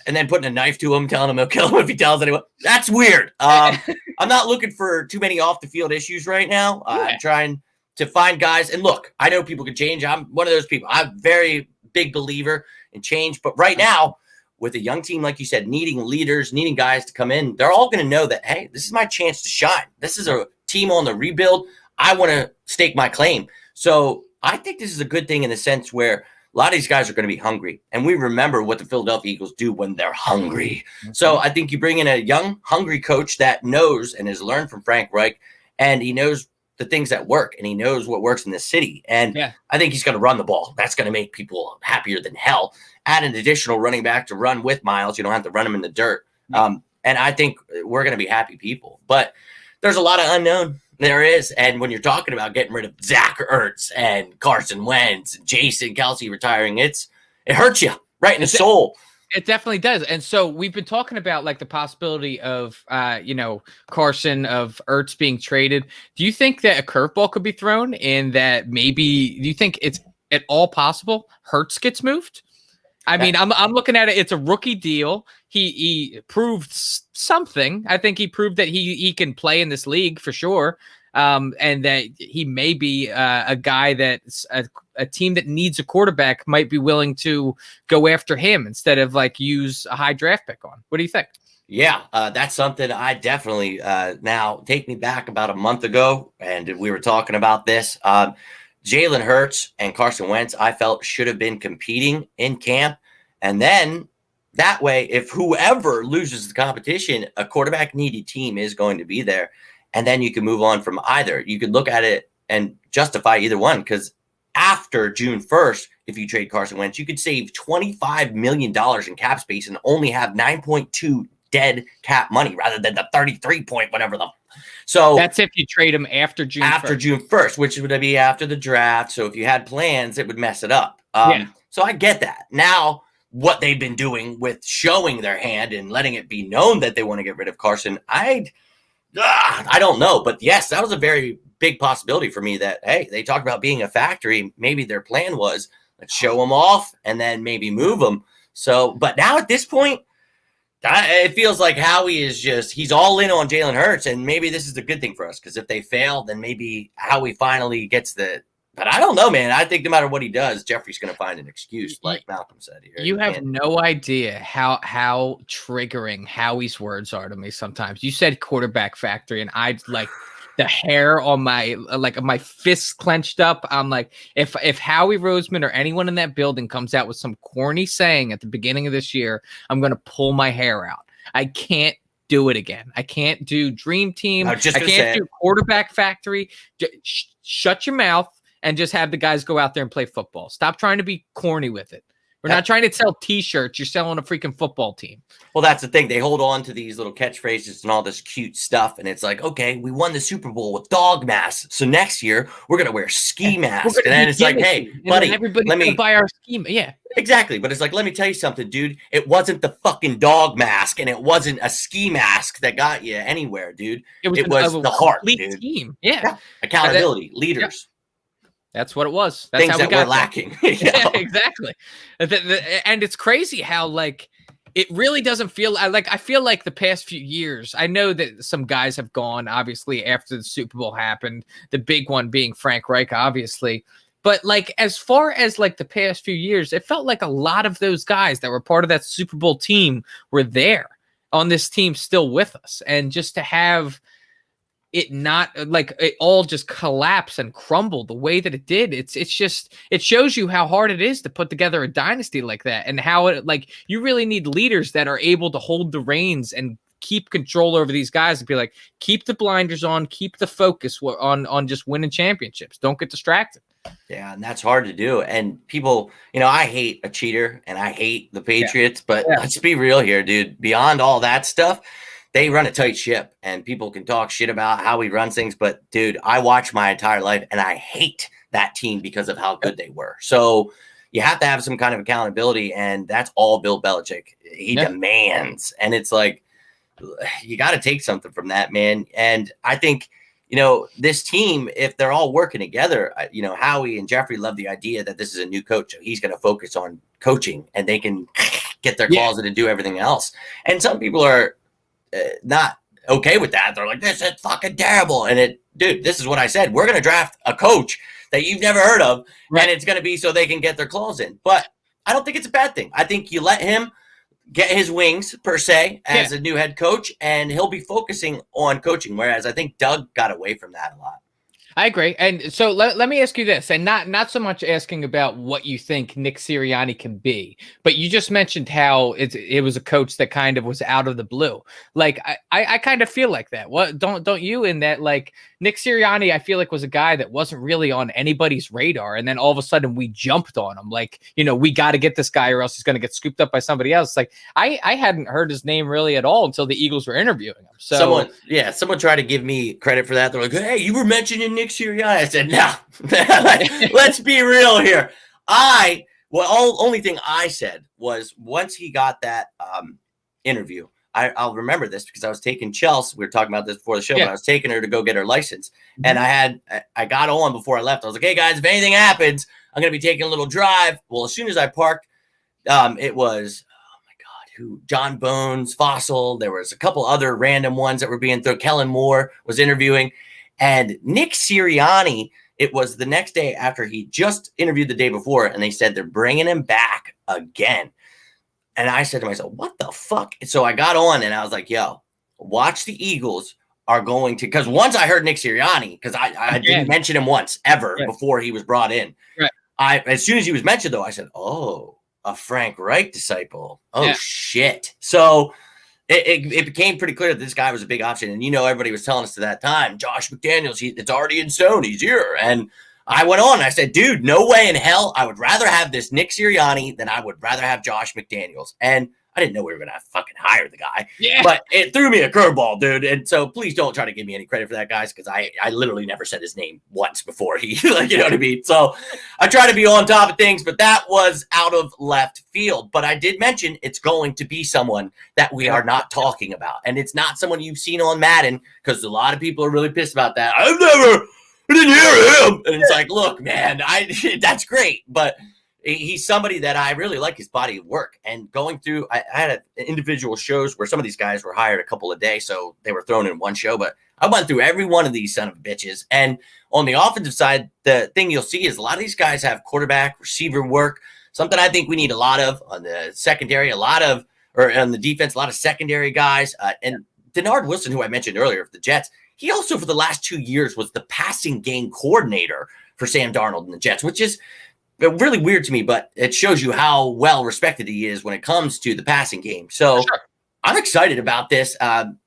then putting a knife to him, telling him he'll kill him if he tells anyone. That's weird. I'm not looking for too many off the field issues right now. I'm trying to find guys. And look, I know people can change. I'm one of those people. I'm a very big believer in change. But right now, with a young team, like you said, needing leaders, needing guys to come in, they're all going to know that, hey, this is my chance to shine. This is a team on the rebuild. I want to stake my claim. So I think this is a good thing in the sense where a lot of these guys are going to be hungry. And we remember what the Philadelphia Eagles do when they're hungry. So I think you bring in a young, hungry coach that knows and has learned from Frank Reich, and he knows the things that work, and he knows what works in the city. And I think he's going to run the ball. That's going to make people happier than hell. Add an additional running back to run with Miles. You don't have to run him in the dirt. And I think we're going to be happy people. But there's a lot of unknown. There is. And when you're talking about getting rid of Zach Ertz and Carson Wentz and Jason Kelce retiring, it hurts you right in the soul. It definitely does. And so we've been talking about like the possibility of Carson, of Ertz being traded. Do you think that a curveball could be thrown in that maybe do you think it's at all possible Hurts gets moved? I mean, I'm looking at it. It's a rookie deal. He proved something. I think he proved that he can play in this league for sure. And that he may be a guy that's a team that needs a quarterback might be willing to go after him instead of like use a high draft pick on. What do you think? Yeah, that's something I definitely now take me back about a month ago, and we were talking about this. Jalen Hurts and Carson Wentz, I felt should have been competing in camp. And then that way, if whoever loses the competition, a quarterback needy team is going to be there. And then you can move on from either. You could look at it and justify either one because after June 1st, if you trade Carson Wentz, you could save $25 million in cap space and only have 9.2 dead cap money rather than the 33 point, whatever the. So that's if you trade him after June 1st, which would be after the draft. So if you had plans, it would mess it up. So I get that. Now, what they've been doing with showing their hand and letting it be known that they want to get rid of Carson, I don't know. But yes, that was a very big possibility for me that, hey, they talked about being a factory. Maybe their plan was let's show them off and then maybe move them. So, but now at this point, it feels like Howie is he's all in on Jalen Hurts, and maybe this is a good thing for us because if they fail, then maybe Howie finally gets but I don't know, man. I think no matter what he does, Jeffrey's going to find an excuse, like Malcolm said here. You have no idea how triggering Howie's words are to me sometimes. You said quarterback factory, and I'd like the hair on my fists clenched up. I'm like, if Howie Roseman or anyone in that building comes out with some corny saying at the beginning of this year, I'm going to pull my hair out. I can't do it again. I can't do dream team. I can't do quarterback factory. Shut your mouth and just have the guys go out there and play football. Stop trying to be corny with it. We're not trying to sell T-shirts. You're selling a freaking football team. Well, that's the thing. They hold on to these little catchphrases and all this cute stuff. And it's like, okay, we won the Super Bowl with dog masks. So next year, we're going to wear ski masks. And then it's like, hey, buddy, everybody's going to buy our ski. Yeah. Exactly. But it's like, let me tell you something, dude. It wasn't the fucking dog mask and it wasn't a ski mask that got you anywhere, dude. It was the heart, dude. Team. Yeah. Accountability, leaders. That's what it was. That's things how we that we're lacking. Yeah, exactly. And it's crazy how like it really doesn't feel like I feel like the past few years. I know that some guys have gone obviously after the Super Bowl happened. The big one being Frank Reich, obviously. But like as far as like the past few years, it felt like a lot of those guys that were part of that Super Bowl team were there on this team still with us, and just to have it not like it all just collapse and crumble the way that it did. It shows you how hard it is to put together a dynasty like that, and how it like you really need leaders that are able to hold the reins and keep control over these guys and be like, keep the blinders on, keep the focus on just winning championships. Don't get distracted. Yeah, and that's hard to do. And people, I hate a cheater and I hate the Patriots, but let's be real here, dude. Beyond all that stuff, they run a tight ship, and people can talk shit about how he runs things. But, dude, I watched my entire life, and I hate that team because of how good they were. So you have to have some kind of accountability, and that's all Bill Belichick. He demands. And it's like, you got to take something from that, man. And I think, this team, if they're all working together, Howie and Jeffrey love the idea that this is a new coach. So he's going to focus on coaching, and they can get their claws in and do everything else. And some people are not okay with that. They're like, this is fucking terrible. And dude, this is what I said. We're going to draft a coach that you've never heard of, and it's going to be so they can get their claws in. But I don't think it's a bad thing. I think you let him get his wings, per se, as a new head coach, and he'll be focusing on coaching, whereas I think Doug got away from that a lot. I agree. And so let me ask you this, and not so much asking about what you think Nick Sirianni can be, but you just mentioned how it was a coach that kind of was out of the blue. Like I kind of feel like that. What don't you? In that, like, Nick Sirianni, I feel like was a guy that wasn't really on anybody's radar, and then all of a sudden we jumped on him. Like, we got to get this guy or else he's going to get scooped up by somebody else. Like I hadn't heard his name really at all until the Eagles were interviewing him. So someone tried to give me credit for that. They're like, hey, you were mentioning Nick Sirianni. I said, no, let's be real here. I Well, only thing I said was once he got that interview, I'll remember this because I was taking Chelsea. We were talking about this before the show, but I was taking her to go get her license. And I got on before I left. I was like, hey guys, if anything happens, I'm going to be taking a little drive. Well, as soon as I parked, it was, oh my God, who? John Bones, Fossil. There was a couple other random ones that were being thrown. Kellen Moore was interviewing. And Nick Sirianni, it was the next day after he just interviewed the day before, and they said they're bringing him back again. And I said to myself, what the fuck? And so I got on and I was like, yo, watch the Eagles are going to, because once I heard Nick Sirianni, because I didn't mention him once ever before he was brought in. Right. As soon as he was mentioned, though, I said, oh, a Frank Reich disciple. Oh, shit. So it became pretty clear that this guy was a big option. And, everybody was telling us to that time, Josh McDaniels, it's already in stone. He's here. And I went on and I said, dude, no way in hell. I would rather have this Nick Sirianni than I would rather have Josh McDaniels. And I didn't know we were going to fucking hire the guy. Yeah. But it threw me a curveball, dude. And so please don't try to give me any credit for that, guys, because I literally never said his name once before he, you know what I mean? So I try to be on top of things, but that was out of left field. But I did mention it's going to be someone that we are not talking about. And it's not someone you've seen on Madden, because a lot of people are really pissed about that. I didn't hear him. And it's like, look, man, that's great. But he's somebody that I really like his body of work. And going through, I had individual shows where some of these guys were hired a couple a day, so they were thrown in one show. But I went through every one of these son of bitches. And on the offensive side, the thing you'll see is a lot of these guys have quarterback, receiver work, something I think we need a lot of on the secondary, or on the defense, a lot of secondary guys. And Denard Wilson, who I mentioned earlier, of the Jets, he also for the last 2 years was the passing game coordinator for Sam Darnold and the Jets, which is really weird to me, but it shows you how well respected he is when it comes to the passing game. So I'm excited about this,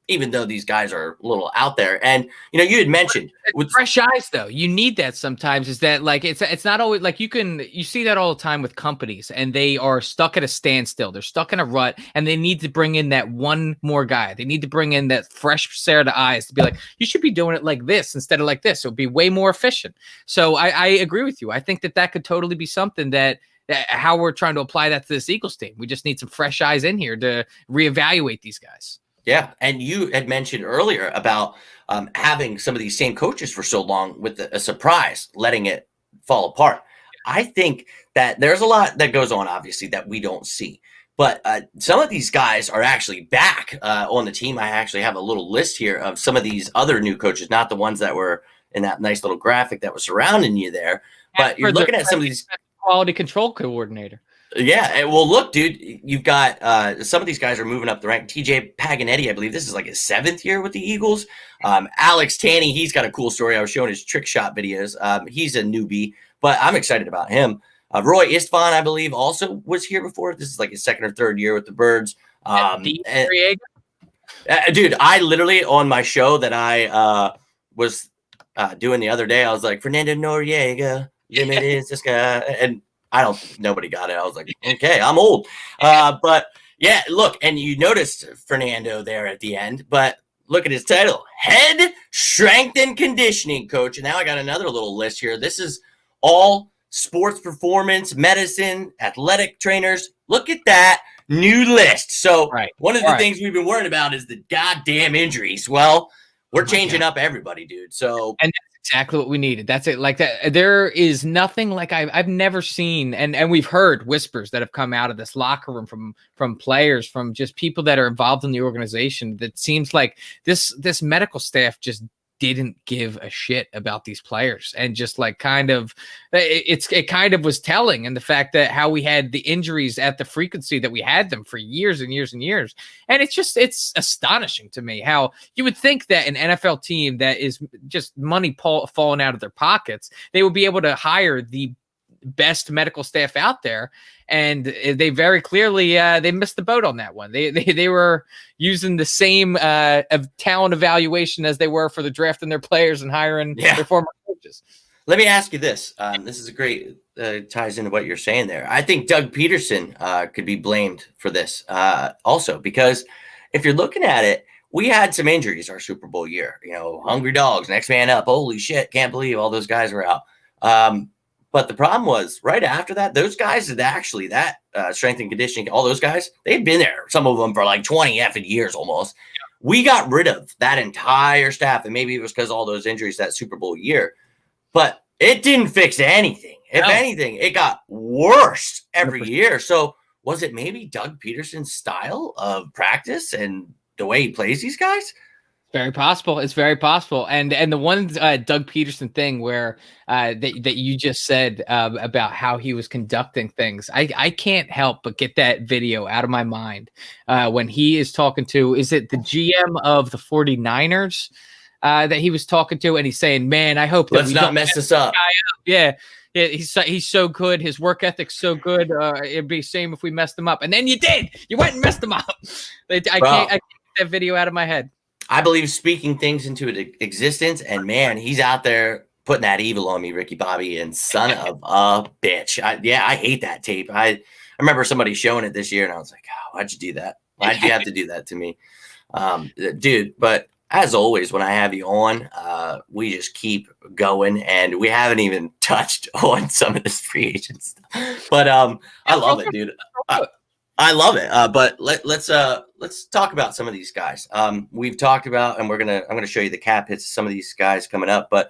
even though these guys are a little out there. And, you had mentioned with fresh eyes, though, you need that sometimes. Is that like, it's not always like you see that all the time with companies, and they are stuck at a standstill. They're stuck in a rut, and they need to bring in that one more guy. They need to bring in that fresh set of eyes to be like, you should be doing it like this instead of like this. It would be way more efficient. So I agree with you. I think that could totally be something that how we're trying to apply that to this Eagles team. We just need some fresh eyes in here to reevaluate these guys. Yeah, and you had mentioned earlier about having some of these same coaches for so long with a surprise, letting it fall apart. I think that there's a lot that goes on, obviously, that we don't see. But some of these guys are actually back on the team. I actually have a little list here of some of these other new coaches, not the ones that were in that nice little graphic that was surrounding you there. But you're looking at some of these quality control coordinator. Yeah, well, look, dude, you've got some of these guys are moving up the rank. TJ Paganetti, I believe this is like his 7th year with the Eagles. Alex Tanney, he's got a cool story. I was showing his trick shot videos. He's a newbie, but I'm excited about him. Roy Istvan, I believe, also was here before. This is like his 2nd or 3rd year with the Birds. Dude, I literally, on my show that I was doing the other day, I was like, Fernando Noriega, limit is this guy, and nobody got it. I was like, okay, I'm old. But yeah, look, and you noticed Fernando there at the end, but look at his title, head strength and conditioning coach. And now I got another little list here. This is all sports performance, medicine, athletic trainers. Look at that new list. So one of the things we've been worrying about is the goddamn injuries. Well, we're changing up everybody, dude. So, and exactly what we needed. That's it. Like that, there is nothing like I've never seen, and we've heard whispers that have come out of this locker room from players, from just people that are involved in the organization. That seems like this medical staff just didn't give a shit about these players, and just like it kind of was telling in the fact that how we had the injuries at the frequency that we had them for years and years and years. And it's astonishing to me how you would think that an NFL team that is just money falling out of their pockets, they would be able to hire the best medical staff out there, and they very clearly they missed the boat on that one. They were using the same talent evaluation as they were for the drafting their players and hiring their former coaches. Let me ask you this. This is a great ties into what you're saying there. I think Doug Peterson could be blamed for this also, because if you're looking at it, we had some injuries our Super Bowl year. Hungry dogs, next man up. Holy shit, can't believe all those guys were out. But the problem was right after that, those guys had actually that strength and conditioning, all those guys, they'd been there, some of them for like 20 effing years almost. We got rid of that entire staff, and maybe it was because all those injuries that Super Bowl year, but it didn't fix anything. If anything, it got worse every 100%. Year. So was it maybe Doug Peterson's style of practice and the way he plays these guys? Very possible. It's very possible. And the one Doug Peterson thing where that you just said about how he was conducting things, I can't help but get that video out of my mind when he is talking to, is it the GM of the 49ers that he was talking to, and he's saying, man, I hope that let's not mess this up. Yeah. Yeah, he's so good. His work ethic's so good. It'd be a shame if we messed him up. And then you did. You went and messed him up. I can't get that video out of my head. I believe speaking things into existence, and man, he's out there putting that evil on me, Ricky Bobby, and son of a bitch. I hate that tape. I remember somebody showing it this year, and I was like, oh, why'd you do that? Why'd you have to do that to me? Dude, but as always, when I have you on, we just keep going, and we haven't even touched on some of this free agent stuff. But I love it, dude. I love it. But let's talk about some of these guys. We've talked about, and I'm gonna show you the cap hits of some of these guys coming up. But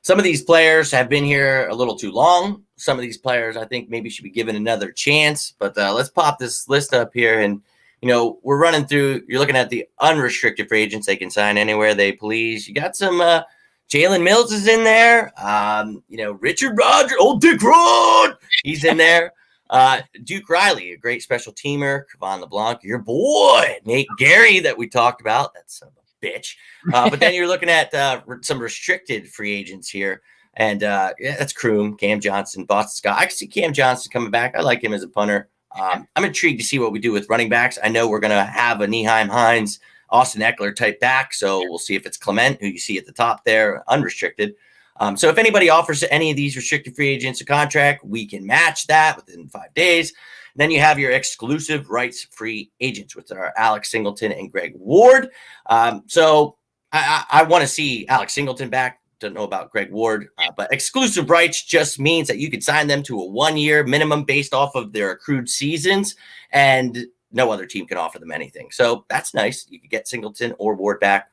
some of these players have been here a little too long. Some of these players, I think, maybe should be given another chance. But let's pop this list up here, and we're running through. You're looking at the unrestricted free agents; they can sign anywhere they please. You got some Jalen Mills is in there. Richard Rodgers, old Dick Rod, he's in there. Duke Riley, a great special teamer. Kevon LeBlanc, your boy. Nate Gary, that we talked about. That's a bitch. But then you're looking at some restricted free agents here. And that's Kroom, Cam Johnson, Boston Scott. I can see Cam Johnson coming back. I like him as a punter. I'm intrigued to see what we do with running backs. I know we're going to have a Nyheim Hines, Austin Eckler type back. So we'll see if it's Clement, who you see at the top there, unrestricted. So if anybody offers any of these restricted free agents a contract, we can match that within 5 days. And then you have your exclusive rights free agents, which are Alex Singleton and Greg Ward. So I want to see Alex Singleton back. Don't know about Greg Ward, but exclusive rights just means that you can sign them to a 1-year minimum based off of their accrued seasons, and no other team can offer them anything. So that's nice. You could get Singleton or Ward back.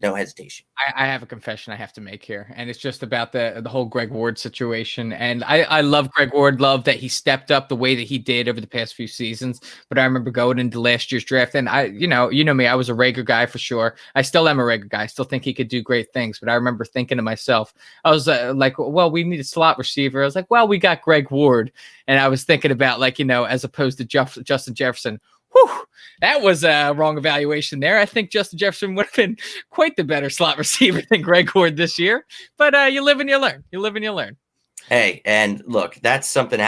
No hesitation. I have a confession I have to make here, and it's just about the whole Greg Ward situation. And I love Greg Ward, love that he stepped up the way that he did over the past few seasons. But I remember going into last year's draft, and you know me, I was a Rager guy for sure. I still am a Rager guy. I still think he could do great things. But I remember thinking to myself, I was like, well, we need a slot receiver. I was like, well, we got Greg Ward, and I was thinking about as opposed to Justin Jefferson. Whew, that was a wrong evaluation there. I think Justin Jefferson would have been quite the better slot receiver than Greg Ward this year. But you live and you learn. You live and you learn. Hey, and look, that's something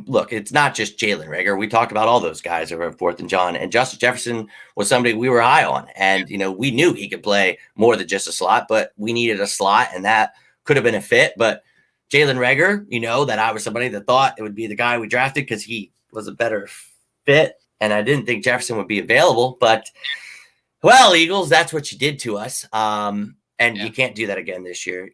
look, it's not just Jalen Reagor. We talked about all those guys over at 4th and Jawn, and Justin Jefferson was somebody we were high on. And, we knew he could play more than just a slot, but we needed a slot, and that could have been a fit. But Jalen Reagor, that I was somebody that thought it would be the guy we drafted because he was a better fit. And I didn't think Jefferson would be available, but well, Eagles, that's what you did to us. You can't do that again this year.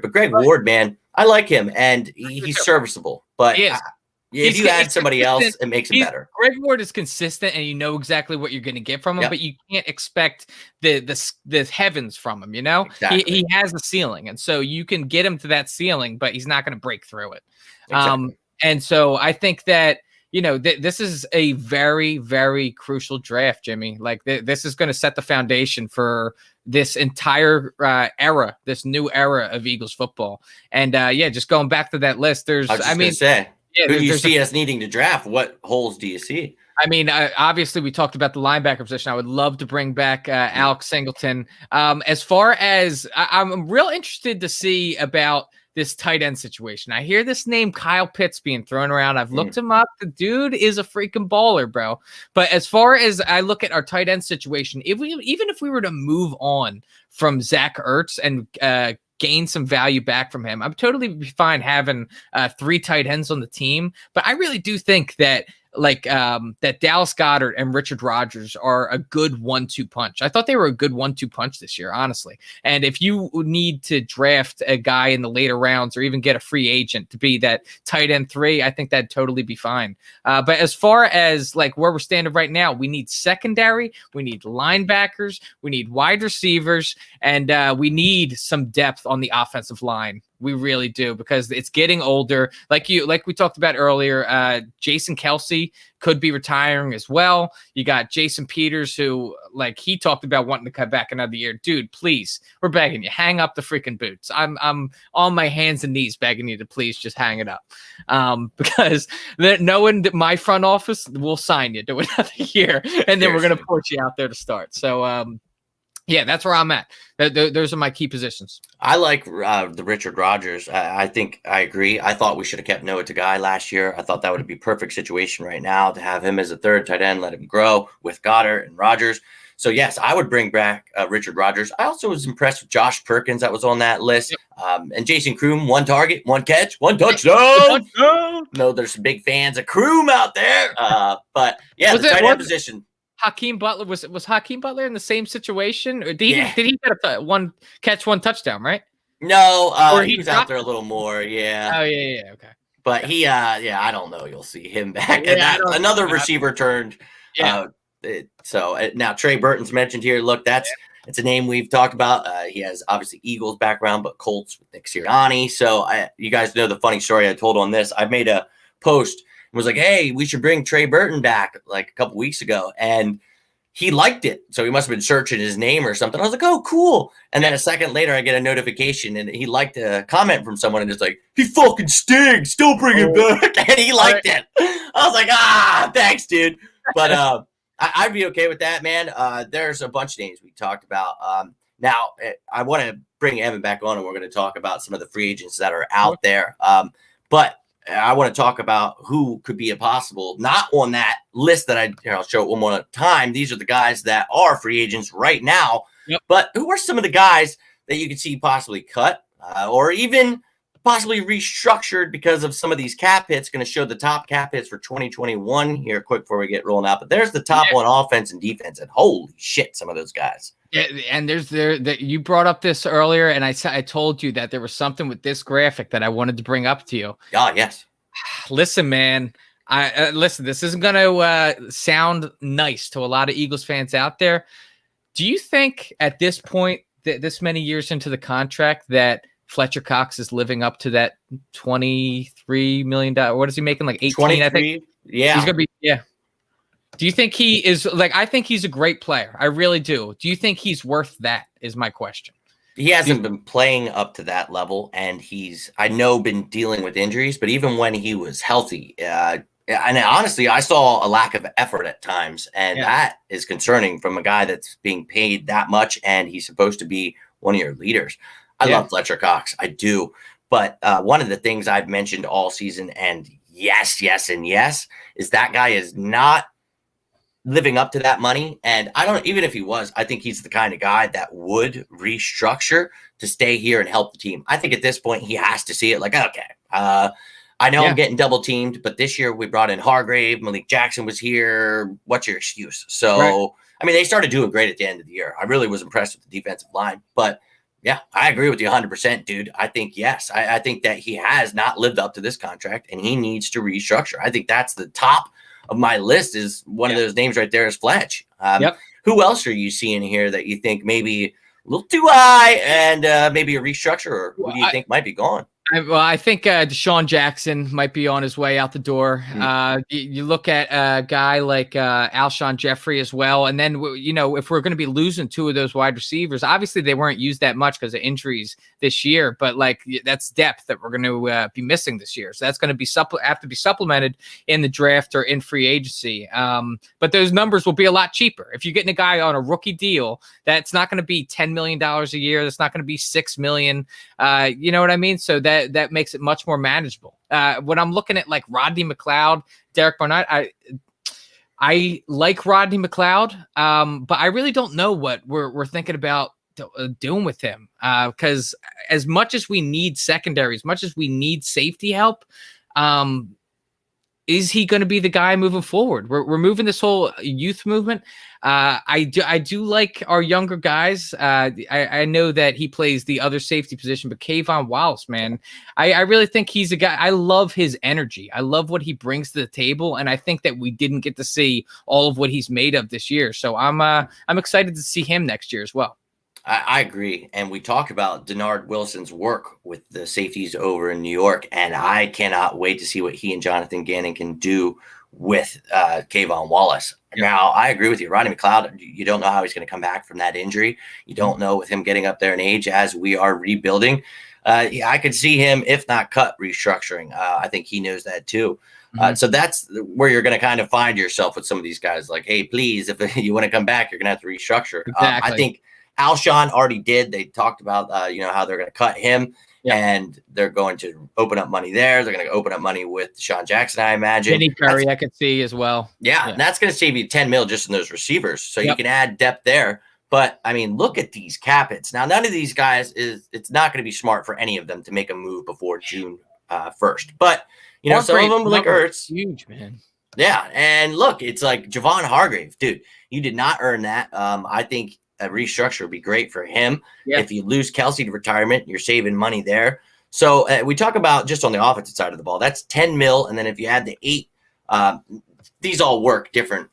But Greg Ward, man, I like him, and he's serviceable. But if you add somebody else, it makes him better. Greg Ward is consistent, and you know exactly what you're going to get from him, but you can't expect the heavens from him. Exactly. He has a ceiling, and so you can get him to that ceiling, but he's not going to break through it. Exactly. And so I think that. This is a very, very crucial draft, Jimmy. Like this is going to set the foundation for this entire era, this new era of Eagles football. And just going back to that list, who do you see us needing to draft? What holes do you see? I mean, obviously, we talked about the linebacker position. I would love to bring back Alex Singleton. As far as I'm real interested to see about this tight end situation. I hear this name Kyle Pitts being thrown around. I've looked him up. The dude is a freaking baller, bro. But as far as I look at our tight end situation, even if we were to move on from Zach Ertz and gain some value back from him, I'm totally fine having 3 tight ends on the team. But I really do think that that Dallas Goedert and Richard Rodgers are a good 1-2 punch. I thought they were a good 1-2 punch this year, honestly. And if you need to draft a guy in the later rounds or even get a free agent to be that tight end 3, I think that'd totally be fine. But as far as like where we're standing right now, we need secondary, we need linebackers, we need wide receivers, and we need some depth on the offensive line. We really do, because it's getting older. Like we talked about earlier, Jason Kelsey could be retiring as well. You got Jason Peters, who like he talked about wanting to cut back another year. Dude, please, we're begging you, hang up the freaking boots. I'm on my hands and knees begging you to please just hang it up, because knowing that my front office will sign you to another year, and then we're gonna put you out there to start. So yeah, that's where I'm at. Those are my key positions. I like the Richard Rodgers. I think I agree. I thought we should have kept Noah Tagai last year. I thought that would be a perfect situation right now to have him as a third tight end, let him grow with Goddard and Rodgers. So, yes, I would bring back Richard Rodgers. I also was impressed with Josh Perkins that was on that list. Yep. And Jason Kroom, 1 target, 1 catch, 1 touchdown. No, there's some big fans of Kroom out there. But, yeah, the tight end position. Hakeem Butler was Hakeem Butler in the same situation? Or did he get 1 catch, 1 touchdown, right? No, he was out there a little more. Yeah. Oh yeah, okay. But he, I don't know. You'll see him back. Yeah, and another receiver turned. Yeah. So now Trey Burton's mentioned here. Look, it's a name we've talked about. He has obviously Eagles background, but Colts with Nick Sirianni. So you guys know the funny story I told on this. I made a post. Was like, hey, we should bring Trey Burton back like a couple weeks ago. And he liked it. So he must have been searching his name or something. I was like, oh, cool. And then a second later, I get a notification and he liked a comment from someone and it's like, he fucking stinks. Still bring him back. And he liked it. I was like, thanks, dude. But I'd be okay with that, man. There's a bunch of names we talked about. Now, I want to bring Evan back on and we're going to talk about some of the free agents that are out there. But I want to talk about who could be a possible, not on that list that I'll show it one more time. These are the guys that are free agents right now, but who are some of the guys that you could see possibly cut or even possibly restructured because of some of these cap hits? Going to show the top cap hits for 2021 here quick before we get rolling out. But there's the top one offense and defense, and holy shit, some of those guys. Yeah, and there's that you brought up this earlier, and I told you that there was something with this graphic that I wanted to bring up to you. Oh, yes. Listen, man. Listen. This isn't going to sound nice to a lot of Eagles fans out there. Do you think at this point, this many years into the contract, that Fletcher Cox is living up to that $23 million? What is he making? Like 18, I think. Yeah, he's gonna be. Yeah. Do you think he is like? I think he's a great player. I really do. Do you think he's worth that? Is my question. He hasn't been playing up to that level, and I know, been dealing with injuries. But even when he was healthy, and honestly, I saw a lack of effort at times, and that is concerning from a guy that's being paid that much, and he's supposed to be one of your leaders. I love Fletcher Cox, I do. But one of the things I've mentioned all season, and yes, is that guy is not living up to that money. And I don't, even if he was, I think he's the kind of guy that would restructure to stay here and help the team. I think at this point he has to see it like, okay, I know I'm getting double teamed, but this year we brought in Hargrave, Malik Jackson was here. What's your excuse? So, I mean, they started doing great at the end of the year. I really was impressed with the defensive line, but yeah, I agree with you 100%, dude. I think, yes, I think that he has not lived up to this contract and he needs to restructure. I think that's the top of my list, is one of those names right there is Fletch. Who else are you seeing here that you think maybe a little too high and maybe a restructure, or who do you think might be gone? I think Deshaun Jackson might be on his way out the door. You look at a guy like Alshon Jeffrey as well. And then, if we're going to be losing 2 of those wide receivers, obviously they weren't used that much because of injuries this year, but like that's depth that we're going to be missing this year. So that's going to have to be supplemented in the draft or in free agency. But those numbers will be a lot cheaper. If you're getting a guy on a rookie deal, that's not going to be $10 million a year. That's not going to be $6 million. You know what I mean? So that makes it much more manageable. When I'm looking at like Rodney McLeod, Derek Barnett, I like Rodney McLeod, but I really don't know what we're thinking about doing with him. Because as much as we need secondary, as much as we need safety help, is he going to be the guy moving forward? We're moving this whole youth movement. I do like our younger guys. I know that he plays the other safety position, but Kayvon Wallace, man, I really think he's a guy. I love his energy. I love what he brings to the table, and I think that we didn't get to see all of what he's made of this year. So I'm excited to see him next year as well. I agree. And we talked about Denard Wilson's work with the safeties over in New York, and I cannot wait to see what he and Jonathan Gannon can do with Kayvon Wallace. Yeah. Now, I agree with you. Rodney McLeod, you don't know how he's going to come back from that injury. You don't know with him getting up there in age as we are rebuilding. I could see him, if not cut, restructuring. I think he knows that too. So that's where you're going to kind of find yourself with some of these guys. Like, hey, please, if you want to come back, you're going to have to restructure. Exactly. I think Alshon already did. They talked about, how they're going to cut him. Yeah. And they're going to open up money there. They're going to open up money with Deshaun Jackson, I imagine. Vinny Curry, I could see as well. Yeah, and that's going to save you $10 million just in those receivers. So you can add depth there. But, I mean, look at these cap hits. Now, none of these guys it's not going to be smart for any of them to make a move before June 1st. But, some of them like Ertz. Huge, man. Yeah, and look, it's like Javon Hargrave. Dude, you did not earn that. I think a restructure would be great for him. Yeah. If you lose Kelsey to retirement, you're saving money there. So we talk about just on the offensive side of the ball, that's 10 mil. And then if you add the 8, these all work different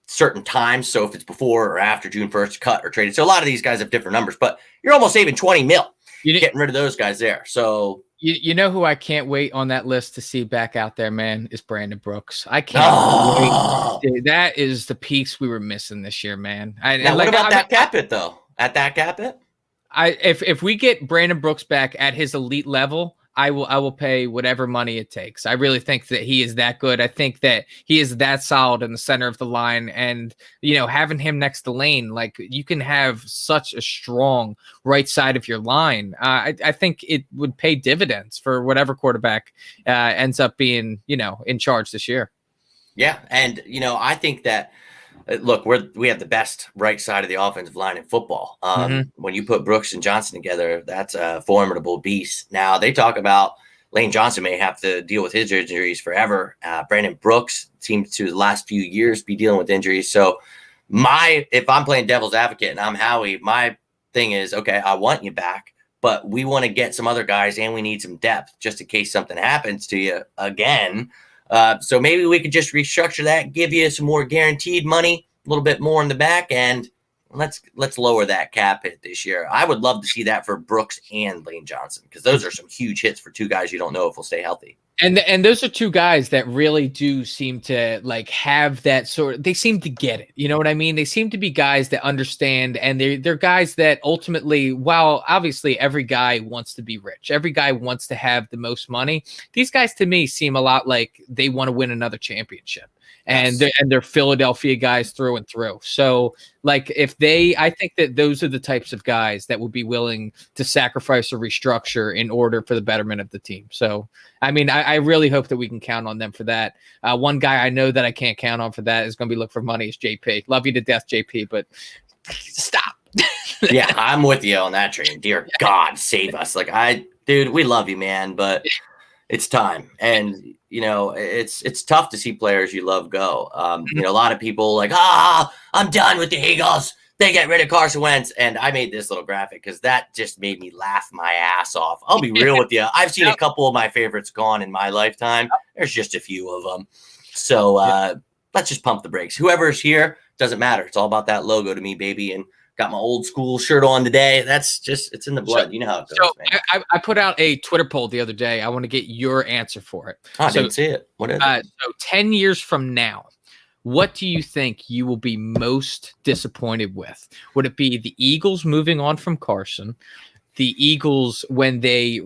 certain times. So if it's before or after June 1st, cut or traded. So a lot of these guys have different numbers, but you're almost saving 20 mil getting rid of those guys there. So you know who I can't wait on that list to see back out there, man, is Brandon Brooks. I can't wait. Dude, that is the piece we were missing this year, man. What about that cap hit, though? At that cap hit? If we get Brandon Brooks back at his elite level, I will pay whatever money it takes. I really think that he is that good. I think that he is that solid in the center of the line, and having him next to Lane, like, you can have such a strong right side of your line. I think it would pay dividends for whatever quarterback ends up being in charge this year. Yeah, and I think that. Look, we have the best right side of the offensive line in football. When you put Brooks and Johnson together, that's a formidable beast. Now, they talk about Lane Johnson may have to deal with his injuries forever. Brandon Brooks seems to the last few years be dealing with injuries. So if I'm playing devil's advocate and I'm Howie, my thing is, okay, I want you back, but we want to get some other guys and we need some depth just in case something happens to you again. So maybe we could just restructure that, give you some more guaranteed money, a little bit more in the back, and let's lower that cap hit this year. I would love to see that for Brooks and Lane Johnson, because those are some huge hits for two guys you don't know if will stay healthy. And those are two guys that really do seem to have that they seem to get it. You know what I mean? They seem to be guys that understand, and they're guys that ultimately, while obviously every guy wants to be rich, every guy wants to have the most money, these guys to me seem a lot like they want to win another championship. And they're Philadelphia guys through and through. So I think that those are the types of guys that would be willing to sacrifice or restructure in order for the betterment of the team. So, I mean, I really hope that we can count on them for that. One guy I know that I can't count on for that is going to be look for money is JP. Love you to death, JP, but stop. Yeah, I'm with you on that train. Dear God, save us. Dude, we love you, man, but it's time. And it's tough to see players you love go. A lot of people I'm done with the Eagles. They get rid of Carson Wentz. And I made this little graphic because that just made me laugh my ass off. I'll be real with you. I've seen a couple of my favorites gone in my lifetime. There's just a few of them. So let's just pump the brakes. Whoever's here, doesn't matter. It's all about that logo to me, baby. And got my old school shirt on today. That's just, it's in the blood. You know how it goes, man. I put out a Twitter poll the other day. I want to get your answer for it. I didn't see it. What is it? So 10 years from now, what do you think you will be most disappointed with? Would it be the Eagles moving on from Carson, the Eagles when they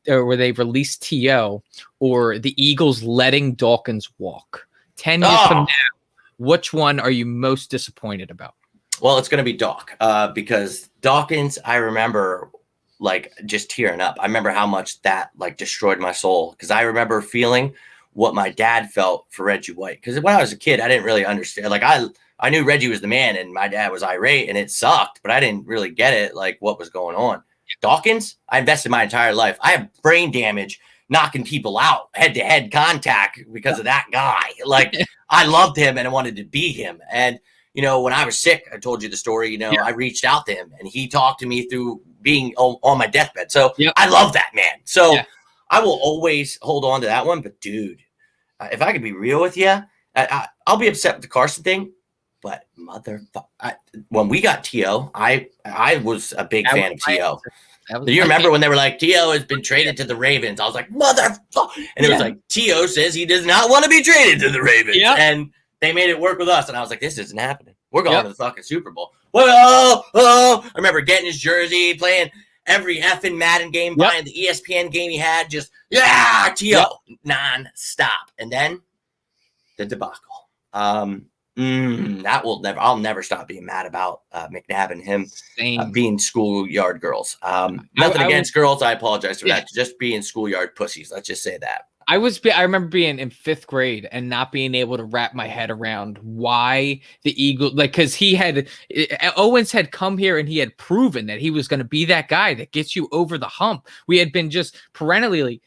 released T.O., or the Eagles letting Dawkins walk? 10 years from now, which one are you most disappointed about? Well, it's going to be Doc because Dawkins, I remember just tearing up. I remember how much that destroyed my soul, because I remember feeling what my dad felt for Reggie White. Because when I was a kid, I didn't really understand. I knew Reggie was the man and my dad was irate and it sucked, but I didn't really get it, what was going on. Dawkins, I invested my entire life. I have brain damage knocking people out, head-to-head contact because of that guy. Like, I loved him and I wanted to be him. And, you know, when I was sick, I told you the story, you know, I reached out to him and he talked to me through being on my deathbed. So I love that man. So I will always hold on to that one. But dude, if I could be real with you, I'll be upset with the Carson thing. But when we got T.O., I was a big fan of T.O. Do you remember when they were like, T.O. has been traded to the Ravens? I was like, motherfucker. And it was like, T.O. says he does not want to be traded to the Ravens. And they made it work with us. And I was like, this isn't happening. We're going to the fucking Super Bowl. Whoa. I remember getting his jersey, playing every effing Madden game, buying the ESPN game he had, just, T.O. Non-stop. And then the debacle. I'll never stop being mad about McNabb and him being schoolyard girls. Nothing against girls. I apologize for that. Just being schoolyard pussies. Let's just say that. I remember being in 5th grade and not being able to wrap my head around why the Eagles, like, because Owens had come here and he had proven that he was going to be that guy that gets you over the hump. We had been just perennially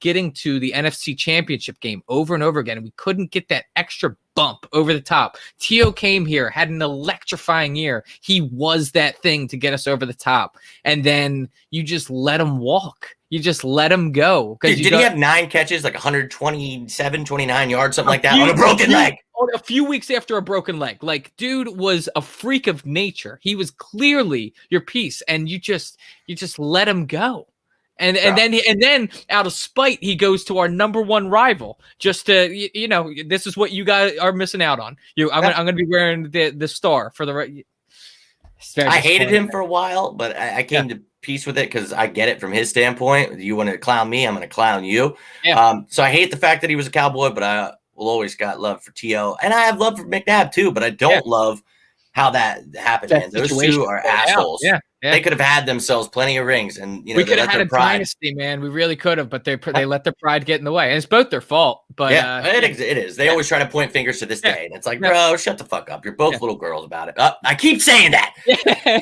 getting to the NFC Championship game over and over again, and we couldn't get that extra bump over the top. T.O. came here, had an electrifying year. He was that thing to get us over the top, and then you just let him walk. You just let him go. Did he have 9 catches, like 127, 29 yards, something like that, on a broken leg? A few weeks after a broken leg. Like, dude was a freak of nature. He was clearly your piece, and you just let him go. And then out of spite, he goes to our #1 rival just to, you know, this is what you guys are missing out on. I'm going to be wearing the star for the. I hated him for a while, but I came to peace with it because I get it from his standpoint. You want to clown me, I'm going to clown you. So I hate the fact that he was a Cowboy, but I will always got love for T.O. And I have love for McNabb too, but I don't love how that happened, man. Those two are assholes. They could have had themselves plenty of rings, and you know, we could have had a dynasty, man. We really could have, but they let their pride get in the way, and it's both their fault. But it is. They always try to point fingers to this day, and it's like, bro, shut the fuck up. You're both little girls about it. I keep saying that.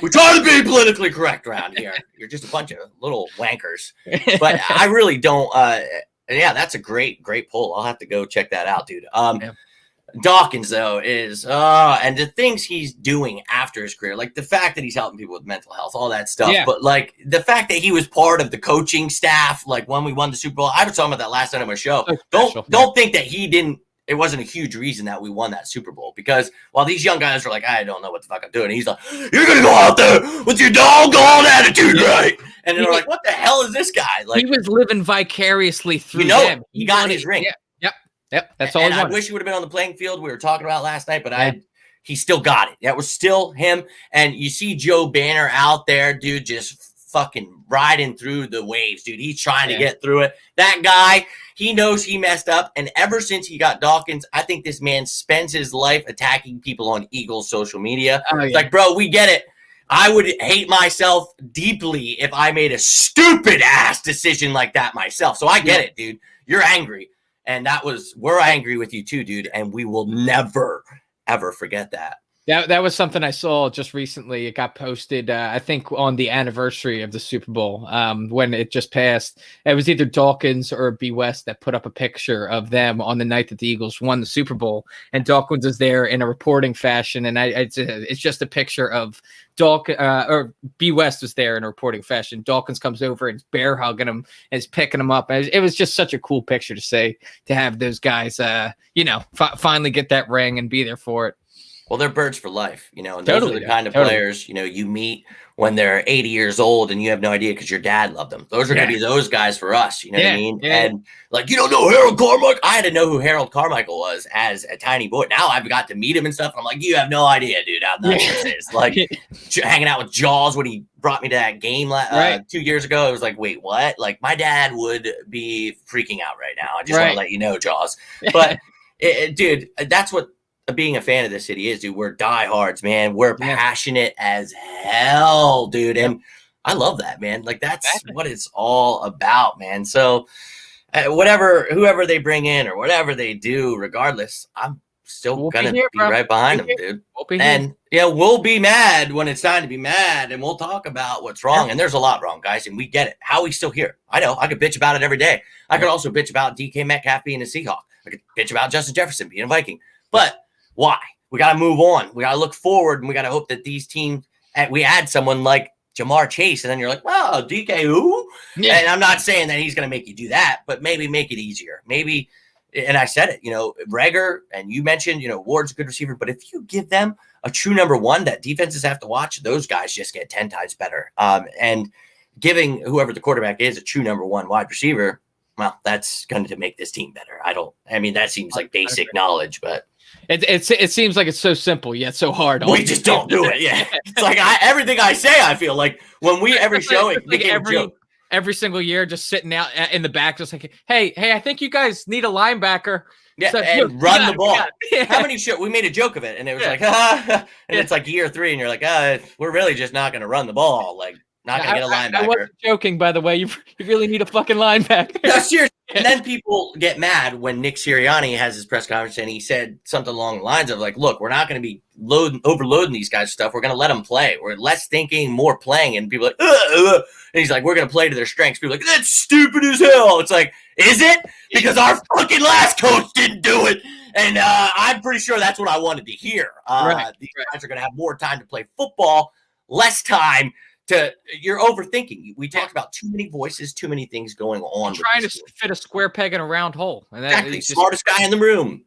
We're trying to be politically correct around here. You're just a bunch of little wankers. But I really don't. That's a great poll. I'll have to go check that out, dude. Dawkins, though, is and the things he's doing after his career, like the fact that he's helping people with mental health, all that stuff. But like the fact that he was part of the coaching staff, like when we won the Super Bowl, I was talking about that last night on my show. Don't think that he didn't. It wasn't a huge reason that we won that Super Bowl, because while these young guys are like, I don't know what the fuck I'm doing, he's like, you're gonna go out there with your doggone attitude, right? And they're like, what the hell is this guy? Like, he was living vicariously through them. He got his ring. Yep, that's all. And I wish he would have been on the playing field. We were talking about last night, but he still got it. That was still him. And you see Joe Banner out there, dude, just fucking riding through the waves, dude. He's trying to get through it. That guy, he knows he messed up. And ever since he got Dawkins, I think this man spends his life attacking people on Eagles social media. It's like, bro, we get it. I would hate myself deeply if I made a stupid ass decision like that myself. So I get it, dude. You're angry. And we're angry with you too, dude. And we will never, ever forget that. That was something I saw just recently. It got posted, I think, on the anniversary of the Super Bowl when it just passed. It was either Dawkins or B. West that put up a picture of them on the night that the Eagles won the Super Bowl. And Dawkins is there in a reporting fashion. And it's just a picture of Dawkins, or B. West was there in a reporting fashion. Dawkins comes over and is bear hugging him and is picking him up. And it was just such a cool picture to have those guys, finally get that ring and be there for it. Well, they're birds for life, you know, and those are the kind of players, you know, you meet when they're 80 years old and you have no idea because your dad loved them. Those are going to be those guys for us, you know what I mean? And like, you don't know Harold Carmichael? I had to know who Harold Carmichael was as a tiny boy. Now I've got to meet him and stuff. And I'm like, you have no idea, dude, how nice this is. Like hanging out with Jaws when he brought me to that game 2 years ago. I was like, wait, what? Like my dad would be freaking out right now. I just want to let you know, Jaws. But dude, that's what being a fan of this city is, dude. We're diehards, man. We're passionate as hell, dude. And I love that, man. Like that's what it's all about, man. So whoever they bring in or whatever they do, regardless, I'm still We'll gonna be here, be bro. right behind We'll him, be here. dude. We'll be here. And we'll be mad when it's time to be mad, and we'll talk about what's wrong. Yeah. And there's a lot wrong, guys, and we get it. Howie's still here. I know. I could bitch about it every day. I could also bitch about DK Metcalf being a Seahawk. I could bitch about Justin Jefferson being a Viking. But why? We got to move on. We got to look forward, and we got to hope that these teams. We add someone like Jamar Chase, and then you're like, "Wow, DK who?" Yeah. And I'm not saying that he's going to make you do that, but maybe make it easier. Maybe. And I said it, Reagor, and you mentioned, Ward's a good receiver, but if you give them a true number one that defenses have to watch, those guys just get 10 times better. And giving whoever the quarterback is a true number one wide receiver, well, that's going to make this team better. That seems like basic knowledge, but it seems like it's so simple yet so hard. We just don't do it. Yeah. It's like everything I say, I feel like when we every show it became a joke. Every single year, just sitting out in the back, just like, hey, I think you guys need a linebacker. Yeah, so, and run the ball. Yeah. How many we made a joke of it, and it was like, and it's like year 3, and you're like, we're really just not going to run the ball. Like, not going to get a linebacker. I wasn't joking, by the way. You really need a fucking linebacker. No, seriously. And then people get mad when Nick Sirianni has his press conference and he said something along the lines of like, look, we're not going to be overloading these guys' stuff. We're going to let them play. We're less thinking, more playing. And people are like, and he's like, we're going to play to their strengths. People are like, that's stupid as hell. It's like, is it? Because our fucking last coach didn't do it. And I'm pretty sure that's what I wanted to hear. These guys are going to have more time to play football, less time. You're overthinking. We talked about too many voices, too many things going on. Trying to fit a square peg in a round hole. And exactly. Smartest guy in the room.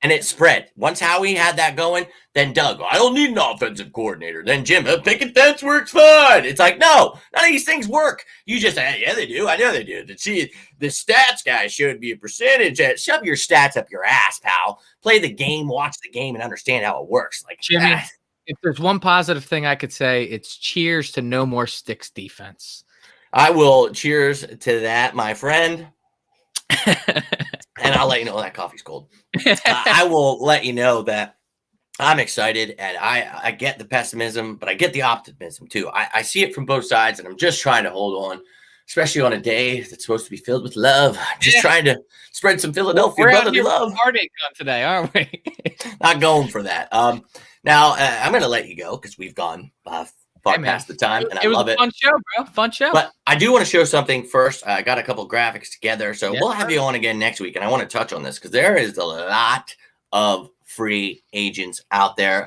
And it spread. Once Howie had that going, then Doug, I don't need an offensive coordinator. Then Jim, picket fence works fine. It's like, no, none of these things work. You just, yeah, they do. I know they do. See, the stats guy showed me a percentage. Shove your stats up your ass, pal. Play the game, watch the game, and understand how it works. Like, Jimmy. If there's one positive thing I could say, it's cheers to no more sticks defense. I will cheers to that, my friend. And I'll let you know that coffee's cold. I will let you know that I'm excited, and I get the pessimism, but I get the optimism too. I see it from both sides, and I'm just trying to hold on, especially on a day that's supposed to be filled with love. Just trying to spread some Philadelphia brotherly love. Heartache on today, aren't we? Not going for that. Now, I'm going to let you go because we've gone far past the time, and I love it. It was a fun show, bro. Fun show. But I do want to show something first. I got a couple graphics together, so we'll have you on again next week, and I want to touch on this because there is a lot of free agents out there.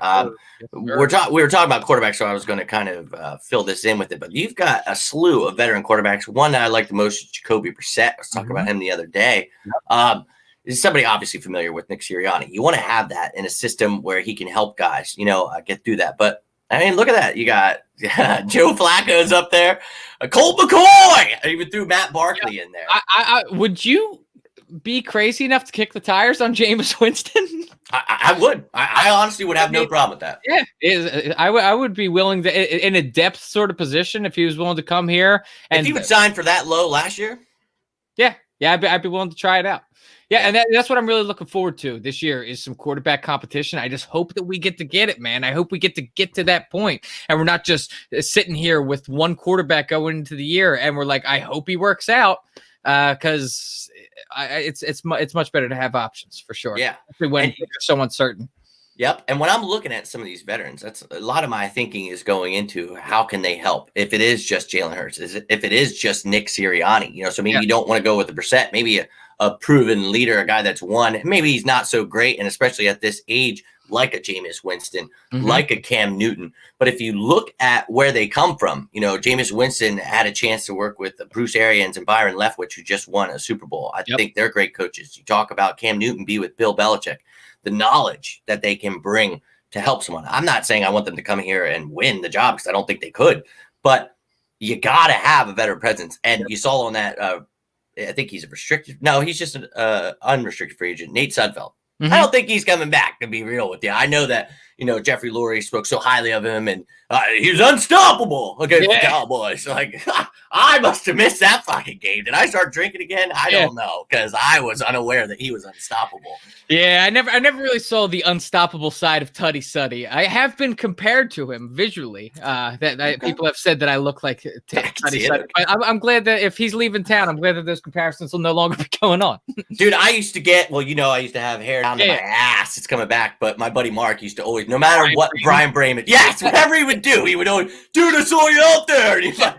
We were talking about quarterbacks, so I was going to kind of fill this in with it. But you've got a slew of veteran quarterbacks. One that I like the most is Jacoby Brissett. I was talking about him the other day. Is somebody obviously familiar with Nick Sirianni. You want to have that in a system where he can help guys, get through that. But I mean, look at that. You got Joe Flacco's up there, Colt McCoy. I even threw Matt Barkley in there. I would you be crazy enough to kick the tires on Jameis Winston? I would. I honestly would have no problem with that. Yeah, I would be willing to in a depth sort of position if he was willing to come here. And if he would sign for that low last year. Yeah, I'd be willing to try it out. Yeah, and that's what I'm really looking forward to this year is some quarterback competition. I just hope that we get it, man. I hope we get to that point, and we're not just sitting here with one quarterback going into the year, and we're like, I hope he works out, because it's much better to have options for sure. Yeah, when you're so uncertain. Yep. And when I'm looking at some of these veterans, that's a lot of my thinking is going into how can they help? If it is just Jalen Hurts, if it is just Nick Sirianni, so maybe you don't want to go with the Brissett, maybe a proven leader, a guy that's won. Maybe he's not so great, and especially at this age, like a Jameis Winston, like a Cam Newton. But if you look at where they come from, Jameis Winston had a chance to work with Bruce Arians and Byron Leftwich, who just won a Super Bowl. I think they're great coaches. You talk about Cam Newton be with Bill Belichick. The knowledge that they can bring to help someone. I'm not saying I want them to come here and win the job because I don't think they could, but you got to have a veteran presence. And you saw on that, I think he's a restricted. No, he's just an unrestricted free agent. Nate Sudfeld. I don't think he's coming back, to be real with you. I know that, Jeffrey Lurie spoke so highly of him, and he was unstoppable against the Cowboys. So, like, I must have missed that fucking game. Did I start drinking again? I don't know, because I was unaware that he was unstoppable. Yeah, I never really saw the unstoppable side of Tutty Suddy. I have been compared to him visually. People have said that I look like Tutty Suddy. But I'm glad that if he's leaving town, I'm glad that those comparisons will no longer be going on. Dude, I used to get I used to have hair down to my ass. It's coming back, but my buddy Mark used to always, no matter what Brian Brayman, whatever he would do, he would always, dude, I saw you out there. And he's like,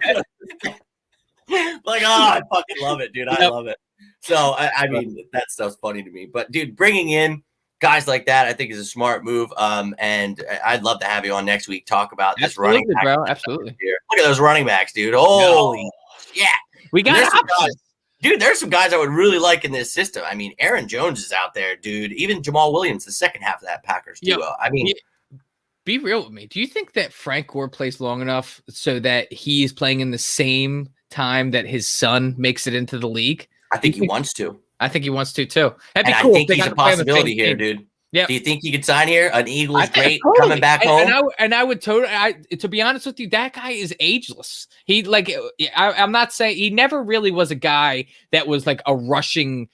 I fucking love it, dude. I love it. So, I mean, that stuff's funny to me. But, dude, bringing in guys like that, I think is a smart move. And I'd love to have you on next week, talk about this running back. Bro. Absolutely. Look at those running backs, dude. Holy shit. We got guys. Dude, there's some guys I would really like in this system. I mean, Aaron Jones is out there, dude. Even Jamal Williams, the second half of that Packers duo. I mean, be real with me. Do you think that Frank Gore plays long enough so that he is playing in the same time that his son makes it into the league? I think he wants to. I think he wants to too. That'd be and cool. I think he's a possibility here, dude. Yeah. Do you think he could sign here? An Eagles great coming back home? And I would totally. To be honest with you, that guy is ageless. He I'm not saying he never really was a guy that was like a rushing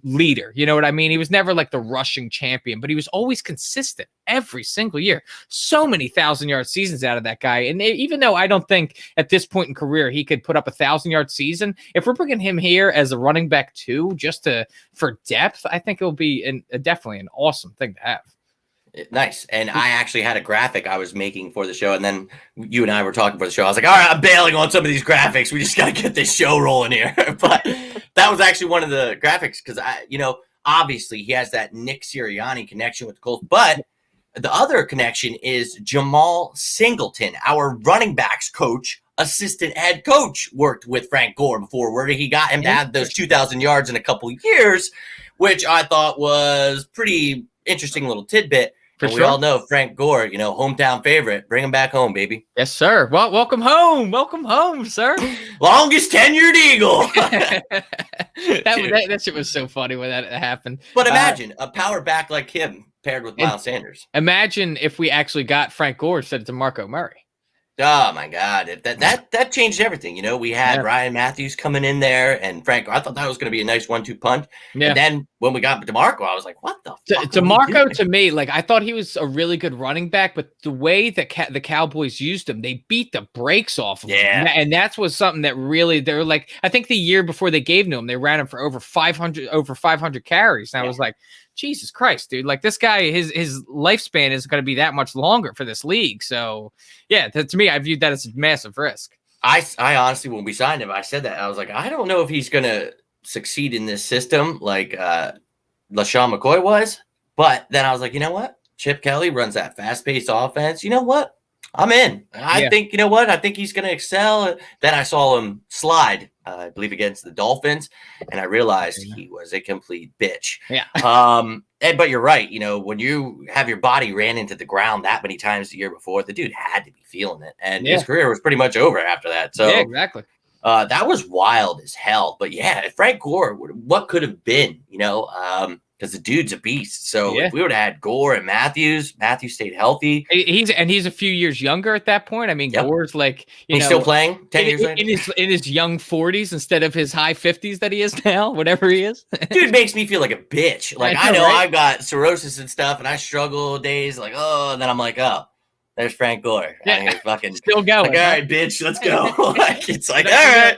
leader. You know what I mean? He was never like the rushing champion, but he was always consistent every single year. So many 1,000-yard seasons out of that guy. And even though I don't think at this point in career he could put up a 1,000-yard season, if we're bringing him here as a running back too, for depth, I think it'll be definitely an awesome thing to have. Nice. And I actually had a graphic I was making for the show, and then you and I were talking for the show. I was like, all right, I'm bailing on some of these graphics. We just got to get this show rolling here. But that was actually one of the graphics because, obviously he has that Nick Sirianni connection with the Colts. But the other connection is Jamal Singleton, our running backs coach, assistant head coach, worked with Frank Gore before, where he got him to have those 2,000 yards in a couple of years, which I thought was pretty interesting little tidbit. And we all know Frank Gore, hometown favorite. Bring him back home, baby. Yes, sir. Well, welcome home. Welcome home, sir. Longest tenured Eagle. that shit was so funny when that happened. But imagine a power back like him paired with Miles Sanders. Imagine if we actually got Frank Gore instead of DeMarco Murray. Oh my God, that changed everything. We had Ryan Matthews coming in there, and Frank. I thought that was going to be a nice 1-2 punch. Yeah. And then when we got DeMarco, I was like, "What the fuck?" DeMarco to me, I thought he was a really good running back, but the way that the Cowboys used him, they beat the brakes off of him. And that was something that really they're like. I think the year before they gave him, they ran him for over 500 carries. And I was like, Jesus Christ, dude! This guy, his lifespan is going to be that much longer for this league. So, to me, I viewed that as a massive risk. I honestly, when we signed him, I said that I was like, I don't know if he's going to succeed in this system like LaShawn McCoy was. But then I was like, you know what? Chip Kelly runs that fast-paced offense. You know what? I'm in. I think, I think he's going to excel. Then I saw him slide, I believe, against the Dolphins, and I realized he was a complete bitch. Yeah. But you're right. When you have your body ran into the ground that many times the year before, the dude had to be feeling it, and his career was pretty much over after that. So exactly. That was wild as hell. But Frank Gore, what could have been? Because the dude's a beast. So if we would have had Gore and Matthews stayed healthy. He's a few years younger at that point. I mean, Gore's he's still playing 10 years later. In his young 40s instead of his high 50s that he is now, whatever he is. Dude makes me feel like a bitch. I know I've got cirrhosis and stuff, and I struggle days and then I'm like, oh, there's Frank Gore. Yeah. Fucking still going. All right, bitch, let's go. It's all right.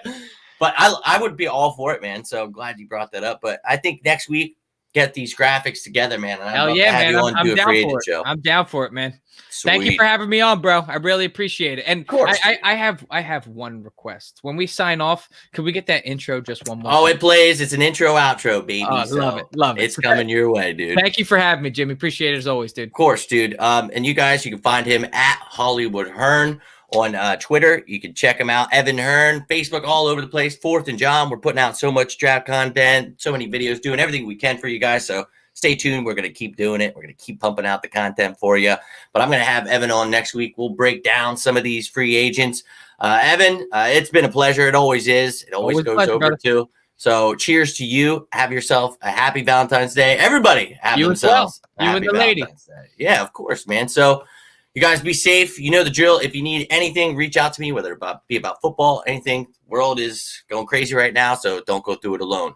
But I would be all for it, man. So I'm glad you brought that up. But I think next week, get these graphics together, man. And Hell yeah, man. I'm down for it. Show. I'm down for it, man. Sweet. Thank you for having me on, bro. I really appreciate it. And of course. I have one request. When we sign off, could we get that intro just one more time? It plays. It's an intro outro, baby. Love it. It's coming your way, dude. Thank you for having me, Jimmy. Appreciate it as always, dude. Of course, dude. And you guys, you can find him at Hollywood Hearn on Twitter. You can check him out. Evan Hearn, Facebook, all over the place. 4th and Jawn. We're putting out so much draft content, so many videos, doing everything we can for you guys. So stay tuned. We're going to keep doing it. We're going to keep pumping out the content for you. But I'm going to have Evan on next week. We'll break down some of these free agents. Evan, it's been a pleasure. It always is. It always goes over too. So cheers to you. Have yourself a happy Valentine's Day. Everybody have You as well. themselves a You and happy the lady. Valentine's Day. Yeah, of course, man. So you guys be safe. You know the drill. If you need anything, reach out to me, whether it be about football, anything. World is going crazy right now, so don't go through it alone.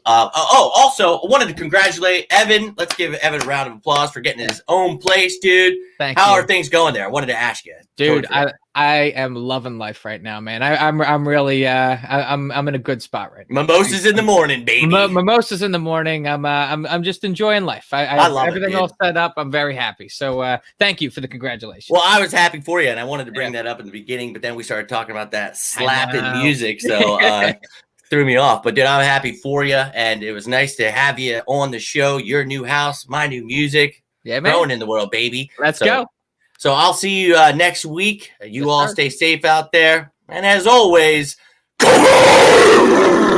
Also, I wanted to congratulate Evan. Let's give Evan a round of applause for getting his own place, dude. Thank How you. are things going there? I wanted to ask you, dude. I am loving life right now, man. I'm really I'm in a good spot right now. Mimosas in the morning, baby. Mimosas in the morning. I'm just enjoying life. I love everything all set up. I'm very happy. So thank you for the congratulations. Well, I was happy for you, and I wanted to bring that up in the beginning, but then we started talking about that slapping music, so threw me off. But dude, I'm happy for you, and it was nice to have you on the show. Your new house, my new music, growing in the world, baby. Let's go. So I'll see you next week. You all stay safe out there, and as always, go!